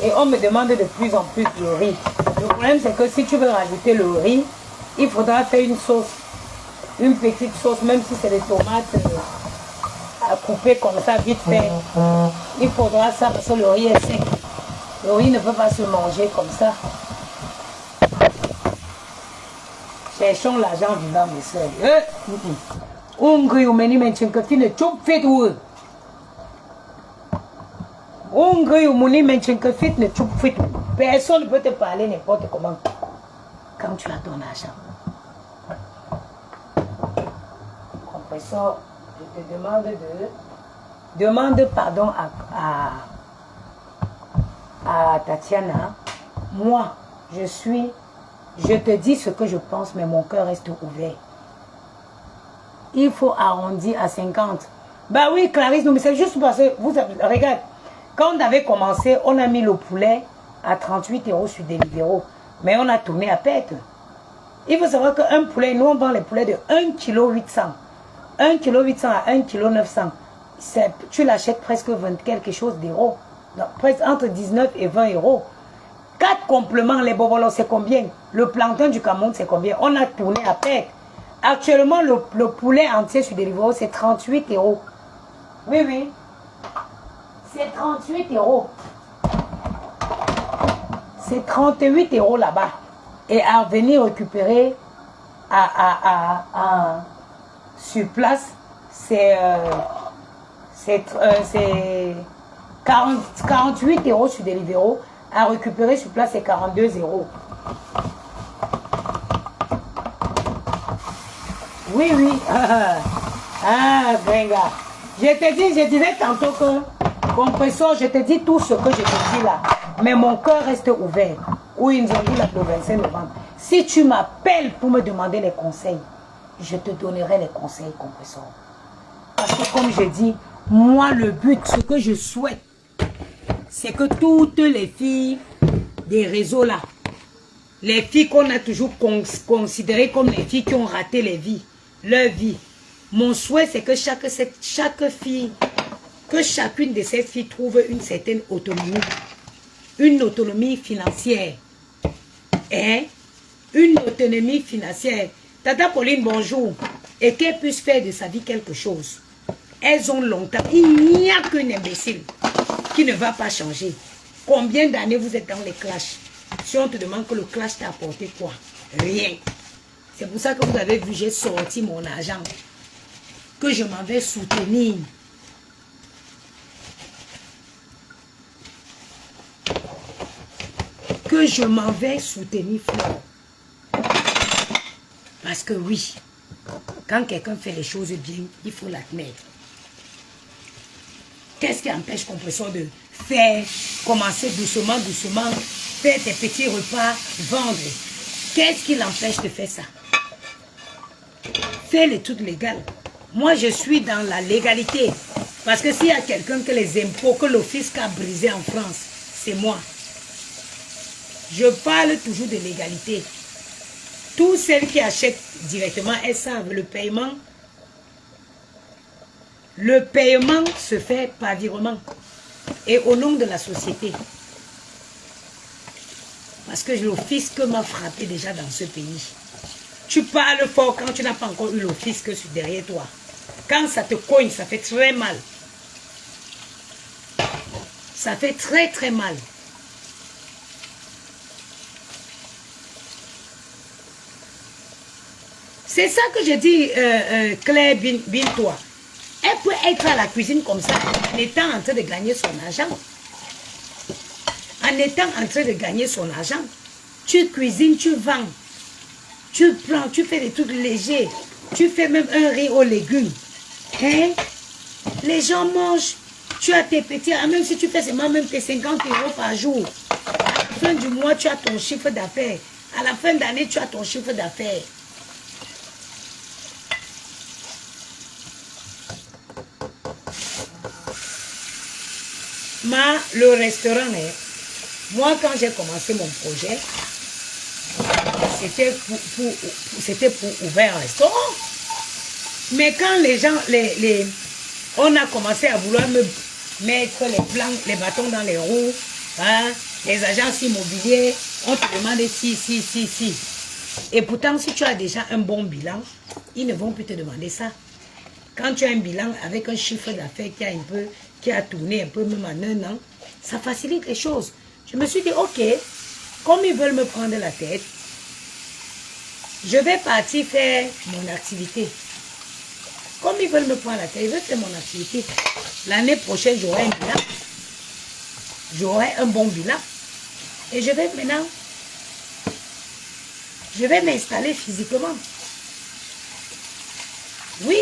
S1: Et on me demande de plus en plus le riz. Le problème c'est que si tu veux rajouter le riz, il faudra faire une sauce une petite sauce, même si c'est des tomates à couper comme ça, vite fait. Il faudra ça parce que le riz est sec. Le riz ne peut pas se manger comme ça. Cherchons l'argent vivant, mes soeurs. Hungry ou meni mention que tu ne choup fait ou. Hungry ou meni mention que tu ne choup fait. Personne ne peut te parler n'importe comment. Quand tu as ton argent. Compresseur, je te demande pardon à Tatiana. Moi, je te dis ce que je pense, mais mon cœur reste ouvert. Il faut arrondir à 50. Bah oui, Clarisse, non, mais c'est juste parce que, vous regarde, quand on avait commencé, on a mis le poulet à 38 € sur Deliveroo, mais on a tourné à perte. Il faut savoir qu'un poulet, nous on vend les poulets de 1,8 kg. 1,8 kg à 1,9 kg. Tu l'achètes presque 20 quelque chose d'euros. Presque entre 19 et 20 €. 4 compléments, les bobolos, c'est combien? Le plantain du Cameroun, c'est combien? On a tourné à perte. Actuellement, le poulet entier sur Deliveroo, c'est 38 €. Oui, oui. C'est 38 €. C'est 38 € là-bas. Et à venir récupérer sur place, c'est 48 € sur Deliveroo. À récupérer sur place, c'est 42 €. Oui, oui. Venga. Je disais tantôt que, compresseur, je te dis tout ce que je te dis là. Mais mon cœur reste ouvert. Oui, ils nous ont dit là, le 25 novembre. Si tu m'appelles pour me demander les conseils, je te donnerai les conseils, compresseur. Parce que comme je dis, moi, le but, ce que je souhaite, c'est que toutes les filles des réseaux là, les filles qu'on a toujours considérées comme les filles qui ont raté leur vie, mon souhait c'est que chaque fille, que chacune de ces filles trouve une certaine autonomie, une autonomie financière, et une autonomie financière. Tata Pauline, bonjour, et qu'elle puisse faire de sa vie quelque chose. Elles ont longtemps, il n'y a qu'un imbécile qui ne va pas changer. Combien d'années vous êtes dans les clashs? Si on te demande que le clash t'a apporté quoi? Rien. C'est pour ça que vous avez vu, j'ai sorti mon argent. Que je m'en vais soutenir. Que je m'en vais soutenir Flore. Parce que oui, quand quelqu'un fait les choses bien, il faut l'admettre. Qu'est-ce qui empêche Compresseur de faire, commencer doucement, doucement, faire tes petits repas, vendre? Qu'est-ce qui l'empêche de faire ça? Fais les trucs légaux. Moi, je suis dans la légalité. Parce que s'il y a quelqu'un que les impôts, que l'office a brisé en France, c'est moi. Je parle toujours de légalité. Tous celles qui achètent directement, elles savent le paiement. Le paiement se fait par virement et au nom de la société. Parce que le fisc m'a frappé déjà dans ce pays. Tu parles fort quand tu n'as pas encore eu le fisc derrière toi. Quand ça te cogne, ça fait très mal. Ça fait très très mal. C'est ça que je dis, Claire Bintois. Elle peut être à la cuisine comme ça, en étant en train de gagner son argent. En étant en train de gagner son argent, tu cuisines, tu vends. Tu prends, tu fais des trucs légers. Tu fais même un riz aux légumes. Hein? Les gens mangent. Tu as tes petits, même si tu fais seulement même tes 50 € par jour. À la fin du mois, tu as ton chiffre d'affaires. À la fin d'année, tu as ton chiffre d'affaires. Le restaurant, moi quand j'ai commencé mon projet, c'était pour ouvrir un restaurant. Mais quand les gens, on a commencé à vouloir me mettre les bâtons dans les roues, hein, les agences immobilières, on te demande si. Et pourtant, si tu as déjà un bon bilan, ils ne vont plus te demander ça. Quand tu as un bilan avec un chiffre d'affaires qui a tourné un peu même en un an, ça facilite les choses. Je me suis dit, ok, comme ils veulent me prendre la tête, je vais partir faire mon activité. Comme ils veulent me prendre la tête, ils veulent faire mon activité. L'année prochaine, j'aurai un bilan. J'aurai un bon bilan. Et je vais maintenant, je vais m'installer physiquement. Oui.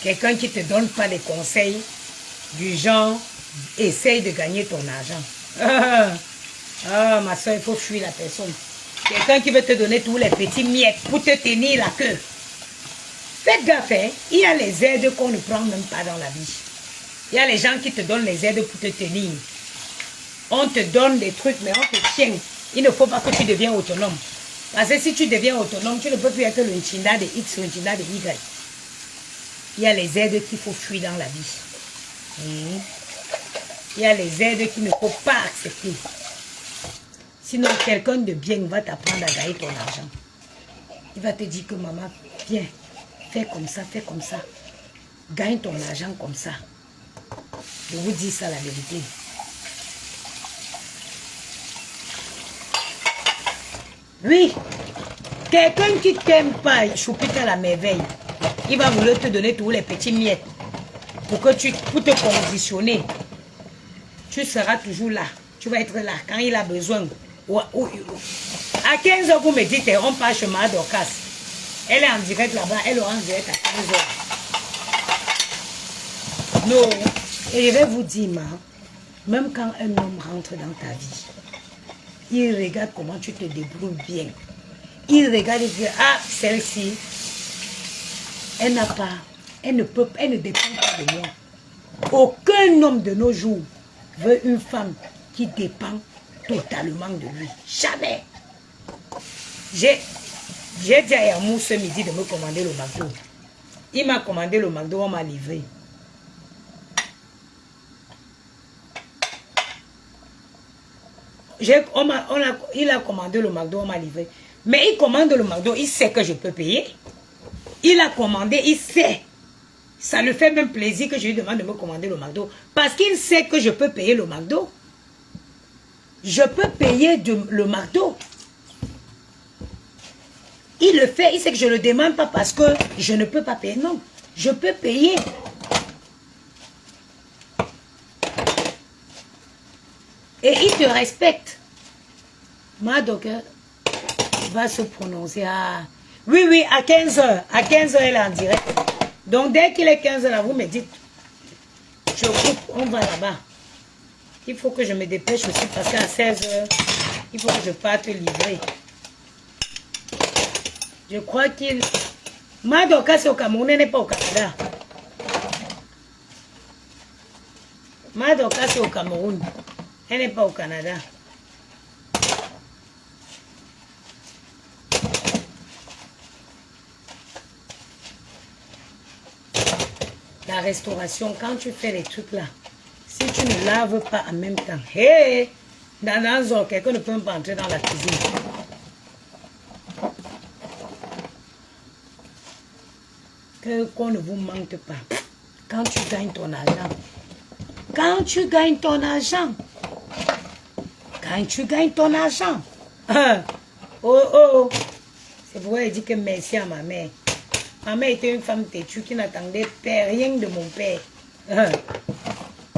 S1: Quelqu'un qui ne te donne pas des conseils du genre, essaye de gagner ton argent. Ah, ma soeur, il faut fuir la personne. Quelqu'un qui veut te donner tous les petits miettes pour te tenir la queue. Faites gaffe, hein? Il y a les aides qu'on ne prend même pas dans la vie. Il y a les gens qui te donnent les aides pour te tenir. On te donne des trucs, mais on te tient. Il ne faut pas que tu deviennes autonome. Parce que si tu deviens autonome, tu ne peux plus être le Nchinda de X ou le Nchinda de Y. Il y a les aides qu'il faut fuir dans la vie. Il y a les aides qu'il ne faut pas accepter. Sinon, quelqu'un de bien va t'apprendre à gagner ton argent. Il va te dire que maman, viens, fais comme ça, fais comme ça. Gagne ton argent comme ça. Je vous dis ça la vérité. Oui, quelqu'un qui t'aime pas, choupite à la merveille, il va vouloir te donner tous les petits miettes pour te conditionner. Tu seras toujours là. Tu vas être là quand il a besoin. À 15 h, vous me dites, on part chez Mme Dorcas. Elle est en direct là-bas, elle est en direct à 15 h. Non. Et je vais vous dire, même quand un homme rentre dans ta vie, il regarde comment tu te débrouilles bien. Il regarde et dit, ah, celle-ci, elle n'a pas, elle ne dépend pas de moi. Aucun homme de nos jours veut une femme qui dépend totalement de lui. Jamais. J'ai dit à Yamou ce midi de me commander le McDo. Il m'a commandé le McDo, on m'a livré. Il a commandé le McDo, on m'a livré. Mais il commande le McDo, il sait que je peux payer. Il a commandé, il sait. Ça lui fait même plaisir que je lui demande de me commander le McDo. Parce qu'il sait que je peux payer le McDo. Je peux payer le McDo. Il le fait, il sait que je ne le demande pas parce que je ne peux pas payer. Non, je peux payer. Et il te respecte. Donc, va se prononcer. Ah. Oui, oui, à 15 h. À 15 h, elle est en direct. Donc, dès qu'il est 15 h, là, vous me dites, je coupe, on va là-bas. Il faut que je me dépêche aussi parce qu'à 16 h, il faut que je parte livrer. Je crois qu'il... Madoka, c'est au Cameroun, elle n'est pas au Canada. Madoka, c'est au Cameroun. Elle n'est pas au Canada. La restauration, quand tu fais les trucs là, si tu ne laves pas en même temps, hey, dans quelqu'un ne peut même pas entrer dans la cuisine. Qu'on ne vous manque pas. Quand tu gagnes ton argent, quand tu gagnes ton argent, oh, c'est pourquoi il dit que merci à ma mère. Ma mère était une femme têtue qui n'attendait rien de mon père.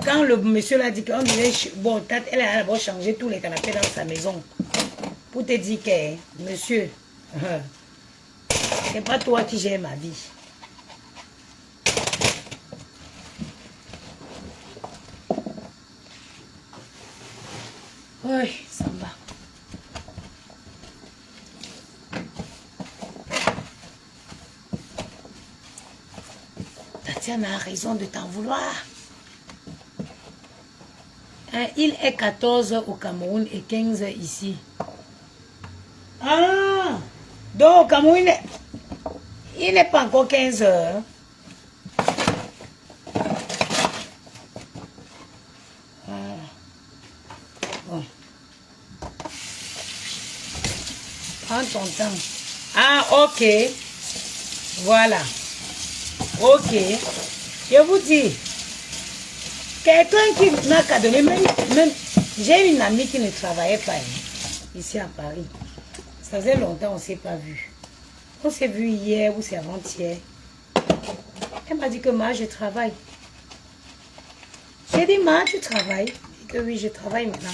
S1: Quand le monsieur l'a dit qu'on dirait, bon, elle a d'abord changé tous les canapés dans sa maison. Pour te dire que, monsieur, c'est pas toi qui gères ma vie. Oui, ça va. Tatiana a raison de t'en vouloir. Il est 14 h au Cameroun et 15 h ici. Ah! Donc au Cameroun, il n'est pas encore 15 h. son temps. Ah, ok. Voilà. Ok. Je vous dis, quelqu'un qui n'a qu'à donner, même j'ai une amie qui ne travaillait pas ici à Paris. Ça faisait longtemps, on ne s'est pas vu. On s'est vu hier ou c'est avant-hier. Elle m'a dit que moi, je travaille. J'ai dit, ma, tu travailles? Et que oui, je travaille maintenant.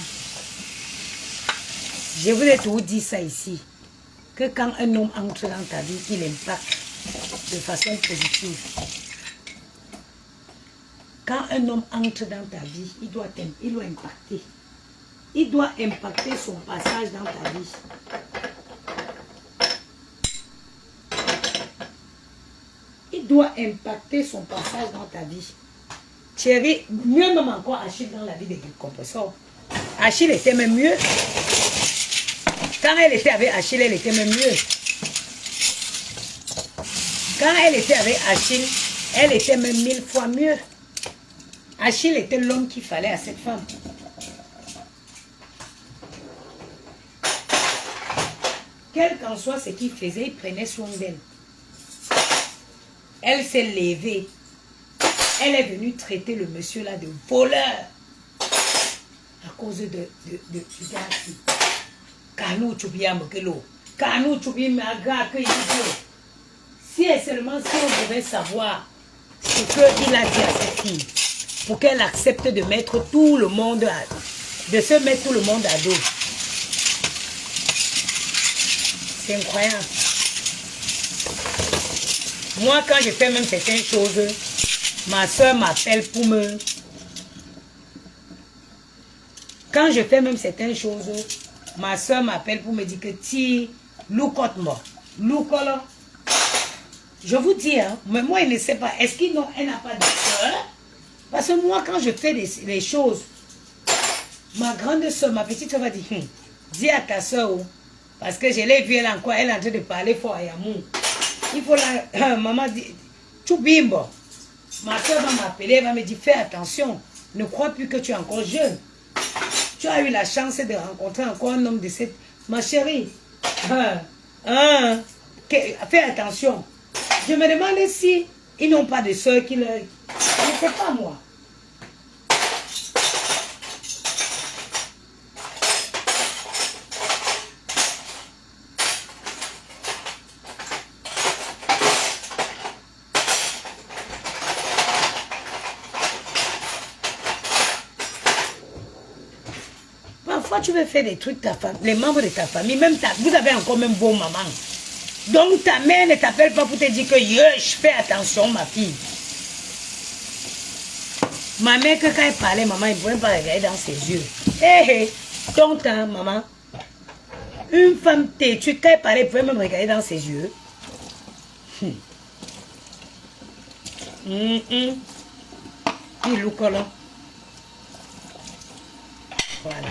S1: Je vous ai tout dit ça ici. Que quand un homme entre dans ta vie, il impacte de façon positive. Quand un homme entre dans ta vie, il doit impacter. Il doit impacter son passage dans ta vie. Il doit impacter son passage dans ta vie. Thierry, mieux même encore Achille dans la vie de compresseur. Achille était même mieux. Quand elle était avec Achille, elle était même mieux. Quand elle était avec Achille, elle était même 1000 fois mieux. Achille était l'homme qu'il fallait à cette femme. Quel qu'en soit ce qu'il faisait, il prenait soin d'elle. Elle s'est levée. Elle est venue traiter le monsieur là de voleur. À cause de gars. Kanou Tchoubiya Mokelo. Kanou Tchoubiya Maga que il dit. Si et seulement si on pouvait savoir ce qu'il a dit à cette fille, pour qu'elle accepte de mettre tout le monde de se mettre tout le monde à dos. C'est incroyable. Moi, quand je fais même certaines choses, ma soeur m'appelle pour me... Quand je fais même certaines choses, ma soeur m'appelle pour me dire que ti, loukote-moi. Loukolo. Je vous dis, hein, mais moi, elle ne sait pas. Est-ce qu'elle n'a pas de soeur? Parce que moi, quand je fais les choses, ma grande soeur, ma petite soeur va dire, dis à ta soeur, parce que je l'ai vue, elle encore, elle est en train de parler fort à Yamou. Il faut la... maman dit, Tchoubimbo. Ma soeur va m'appeler, elle va me dire, fais attention, ne crois plus que tu es encore jeune. Tu as eu la chance de rencontrer encore un homme de cette... Ma chérie, fais attention. Je me demande si ils n'ont pas de soeur qui leur... Je ne sais pas moi. Parfois, tu veux faire des trucs, les membres de ta famille, même vous avez encore même vos mamans. Donc, ta mère ne t'appelle pas pour te dire que je fais attention, ma fille. Ma mère, que quand elle parlait, maman, elle ne pouvait pas regarder dans ses yeux. Hé, ton temps, maman. Une femme têtue, quand elle parlait, elle pouvait même regarder dans ses yeux. Il loucolo. Voilà.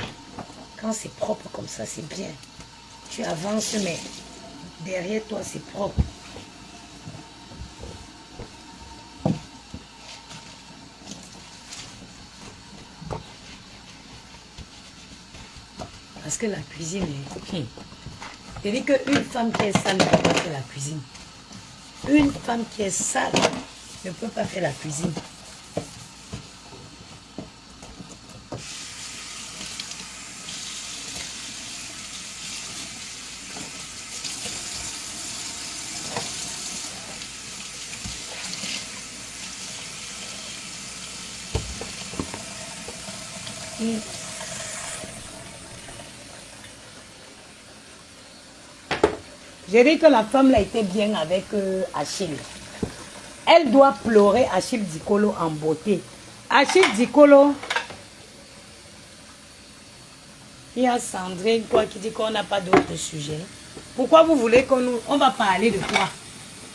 S1: Quand c'est propre comme ça, c'est bien. Tu avances, mais derrière toi, c'est propre. Parce que la cuisine est... Je dis qu'une femme qui est sale ne peut pas faire la cuisine. Une femme qui est sale ne peut pas faire la cuisine. J'ai dit que la femme là était bien avec Achille. Elle doit pleurer Achille Dikolo en beauté. Achille Dikolo, il y a Sandrine quoi, qui dit qu'on n'a pas d'autres sujets. Pourquoi vous voulez on va parler de quoi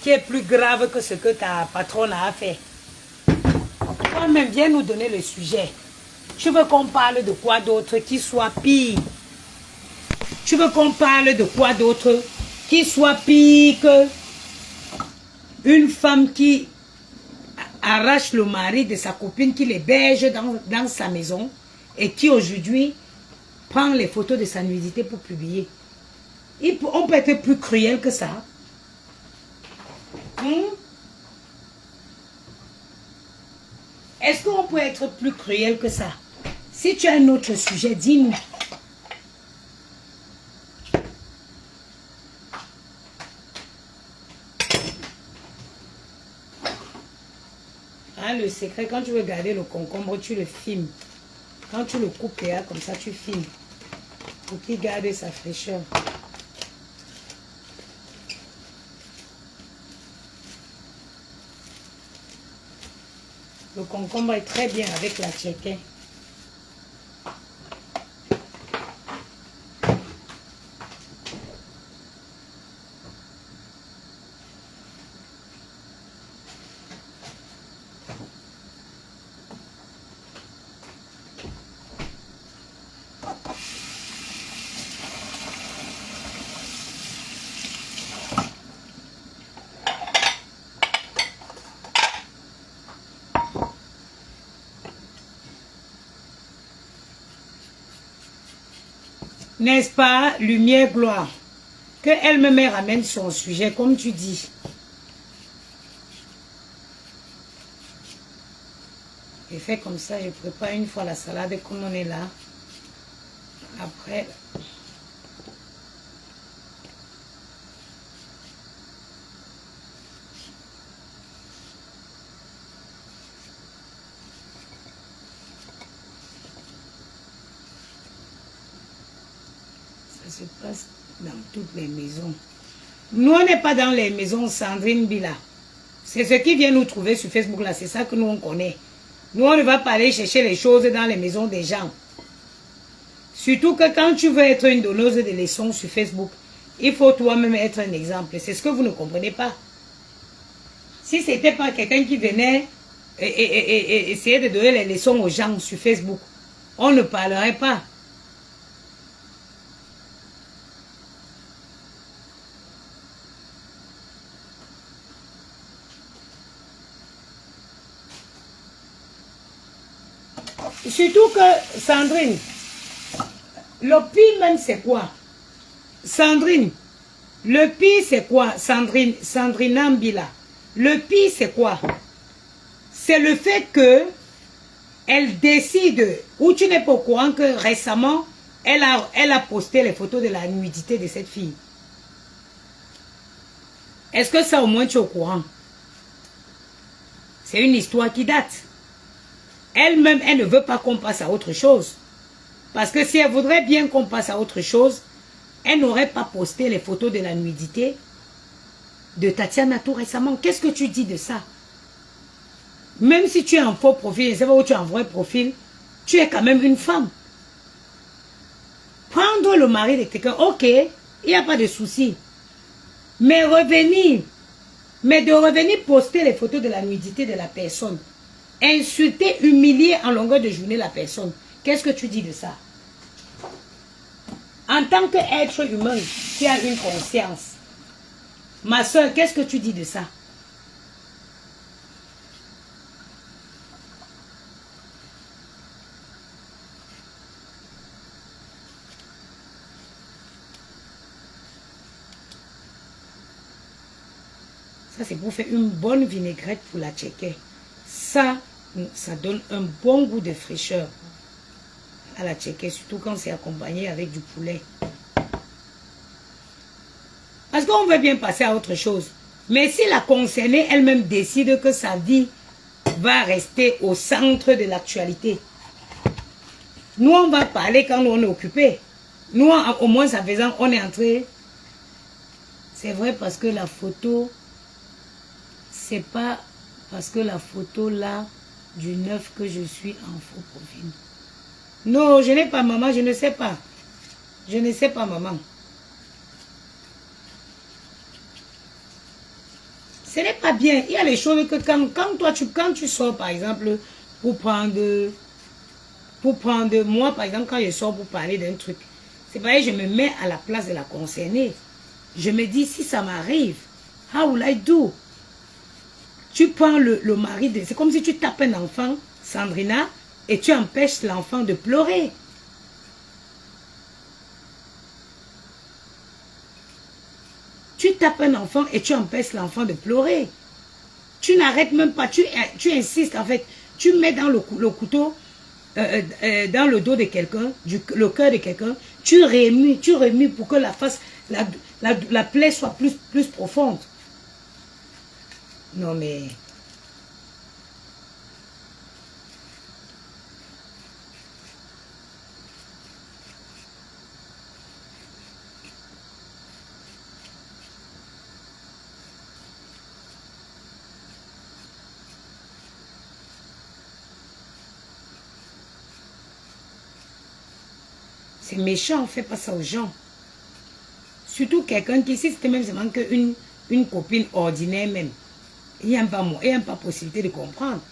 S1: qui est plus grave que ce que ta patronne a fait? Toi-même, viens nous donner le sujet. Tu veux qu'on parle de quoi d'autre qui soit pire? Tu veux qu'on parle de quoi d'autre qui soit pire que une femme qui arrache le mari de sa copine, qui l'héberge dans sa maison et qui aujourd'hui prend les photos de sa nudité pour publier? On peut être plus cruel que ça. Est-ce qu'on peut être plus cruel que ça? Si tu as un autre sujet, dis-nous. Hein, le secret, quand tu veux garder le concombre, tu le filmes. Quand tu le coupes là, comme ça, tu filmes. Pour qu'il garde sa fraîcheur. Le concombre est très bien avec la tchéké. N'est-ce pas, lumière, gloire? Que elle-même ramène son sujet, comme tu dis. Je fais comme ça, je prépare une fois la salade comme on est là. Après... Ça se passe dans toutes les maisons. Nous, on n'est pas dans les maisons Sandrine Bila. C'est ce qui vient nous trouver sur Facebook là. C'est ça que nous, on connaît. Nous, on ne va pas aller chercher les choses dans les maisons des gens. Surtout que quand tu veux être une donneuse de leçons sur Facebook, il faut toi-même être un exemple. C'est ce que vous ne comprenez pas. Si ce n'était pas quelqu'un qui venait et essayer de donner les leçons aux gens sur Facebook, on ne parlerait pas. Surtout que, Sandrine, le pire même c'est quoi? Sandrine, le pire c'est quoi? Sandrine Ambila, le pire c'est quoi? C'est le fait que elle décide, ou tu n'es pas au courant que récemment, elle a posté les photos de la nudité de cette fille. Est-ce que ça au moins tu es au courant? C'est une histoire qui date. Elle-même, elle ne veut pas qu'on passe à autre chose. Parce que si elle voudrait bien qu'on passe à autre chose, elle n'aurait pas posté les photos de la nudité de Tatiana tout récemment. Qu'est-ce que tu dis de ça? Même si tu es un faux profil, je ne sais pas où tu es un vrai profil, tu es quand même une femme. Prendre le mari de quelqu'un, ok, il n'y a pas de souci. Mais de revenir poster les photos de la nudité de la personne, insulter, humilier en longueur de journée la personne. Qu'est-ce que tu dis de ça? En tant qu'être humain qui a une conscience, ma soeur, qu'est-ce que tu dis de ça? Ça, c'est pour faire une bonne vinaigrette pour la tchéké. Ça donne un bon goût de fraîcheur à la tchéké, surtout quand c'est accompagné avec du poulet. Parce qu'on veut bien passer à autre chose. Mais si la concernée elle-même décide que sa vie va rester au centre de l'actualité, nous, on va parler quand nous, on est occupé. Nous, au moins, ça faisant, on est entré. C'est vrai parce que la photo, c'est pas parce que la photo là, du 9 que je suis en faux profil. Non, je n'ai pas maman, je ne sais pas. Je ne sais pas maman. Ce n'est pas bien. Il y a les choses que quand tu sors par exemple pour prendre moi par exemple quand je sors pour parler d'un truc, c'est pareil, je me mets à la place de la concernée. Je me dis si ça m'arrive, how will I do? Tu prends le mari de... C'est comme si tu tapes un enfant, Sandrina, et tu empêches l'enfant de pleurer. Tu tapes un enfant et tu empêches l'enfant de pleurer. Tu n'arrêtes même pas, tu insistes en fait. Tu mets dans le couteau, dans le dos de quelqu'un, le cœur de quelqu'un, tu remues pour que la plaie soit plus profonde. Non mais... C'est méchant, on ne fait pas ça aux gens. Surtout quelqu'un qui, si c'était même seulement une copine ordinaire même, il n'y a pas possibilité de comprendre.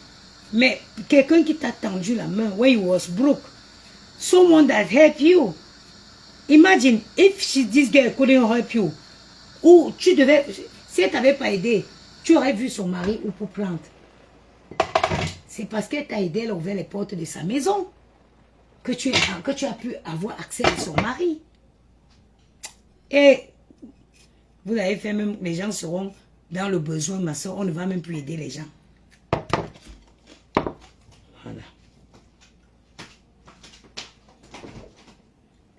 S1: Mais quelqu'un qui t'a tendu la main when you was broke, someone that helped you. Imagine if this girl couldn't help you. Ou tu devais, si elle t'avait pas aidé, tu aurais vu son mari ou pour plainte. C'est parce qu'elle t'a aidé, elle a ouvert les portes de sa maison que tu as pu avoir accès à son mari. Et vous avez fait même, les gens seront dans le besoin, ma soeur, on ne va même plus aider les gens. Voilà.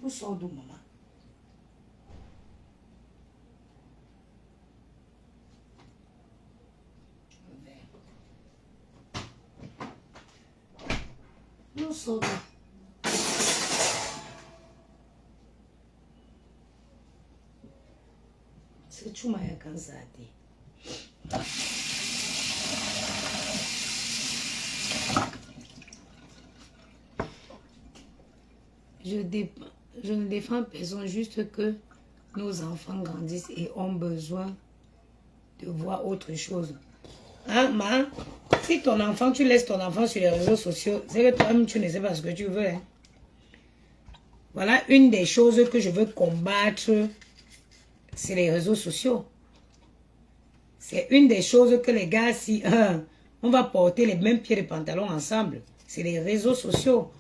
S1: Vous sortez d'où, maman? Nous sommes. C'est tout ma yakanzadi. Je ne défends personne, juste que nos enfants grandissent et ont besoin de voir autre chose. Hein, ma? Si ton enfant, tu laisses ton enfant sur les réseaux sociaux, c'est que toi-même, tu ne sais pas ce que tu veux. Hein? Voilà une des choses que je veux combattre, c'est les réseaux sociaux. C'est une des choses que les gars, si on va porter les mêmes pieds de pantalon ensemble, c'est les réseaux sociaux.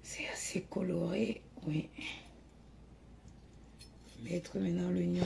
S1: C'est assez coloré, oui. Mettre maintenant l'oignon.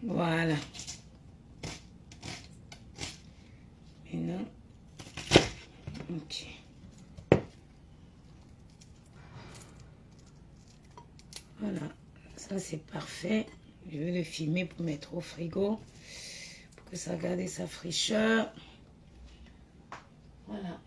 S1: Voilà. Maintenant, ok. Voilà, ça c'est parfait. Je vais le filmer pour mettre au frigo, pour que ça garde sa fraîcheur. Voilà.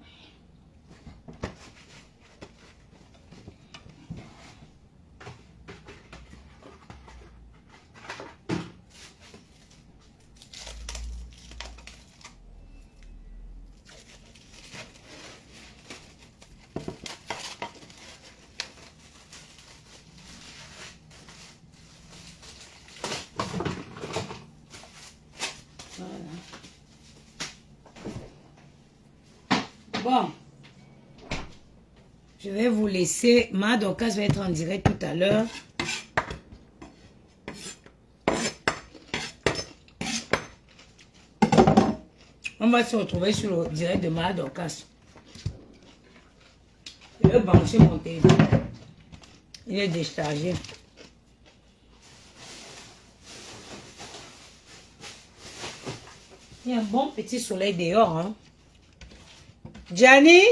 S1: Bon, je vais vous laisser. Ma Dorcas va être en direct tout à l'heure. On va se retrouver sur le direct de Ma Dorcas. Je vais brancher mon téléphone. Il est déchargé. Il y a un bon petit soleil dehors. Hein? Gianni,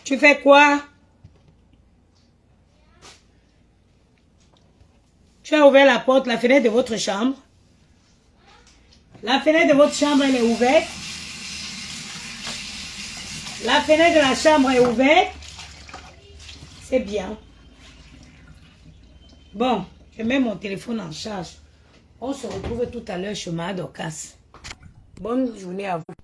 S1: tu fais quoi? Tu as ouvert la porte, la fenêtre de votre chambre. La fenêtre de votre chambre, elle est ouverte. La fenêtre de la chambre est ouverte. C'est bien. Bon, je mets mon téléphone en charge. On se retrouve tout à l'heure chez Ma Dorcas. Bonne journée à vous.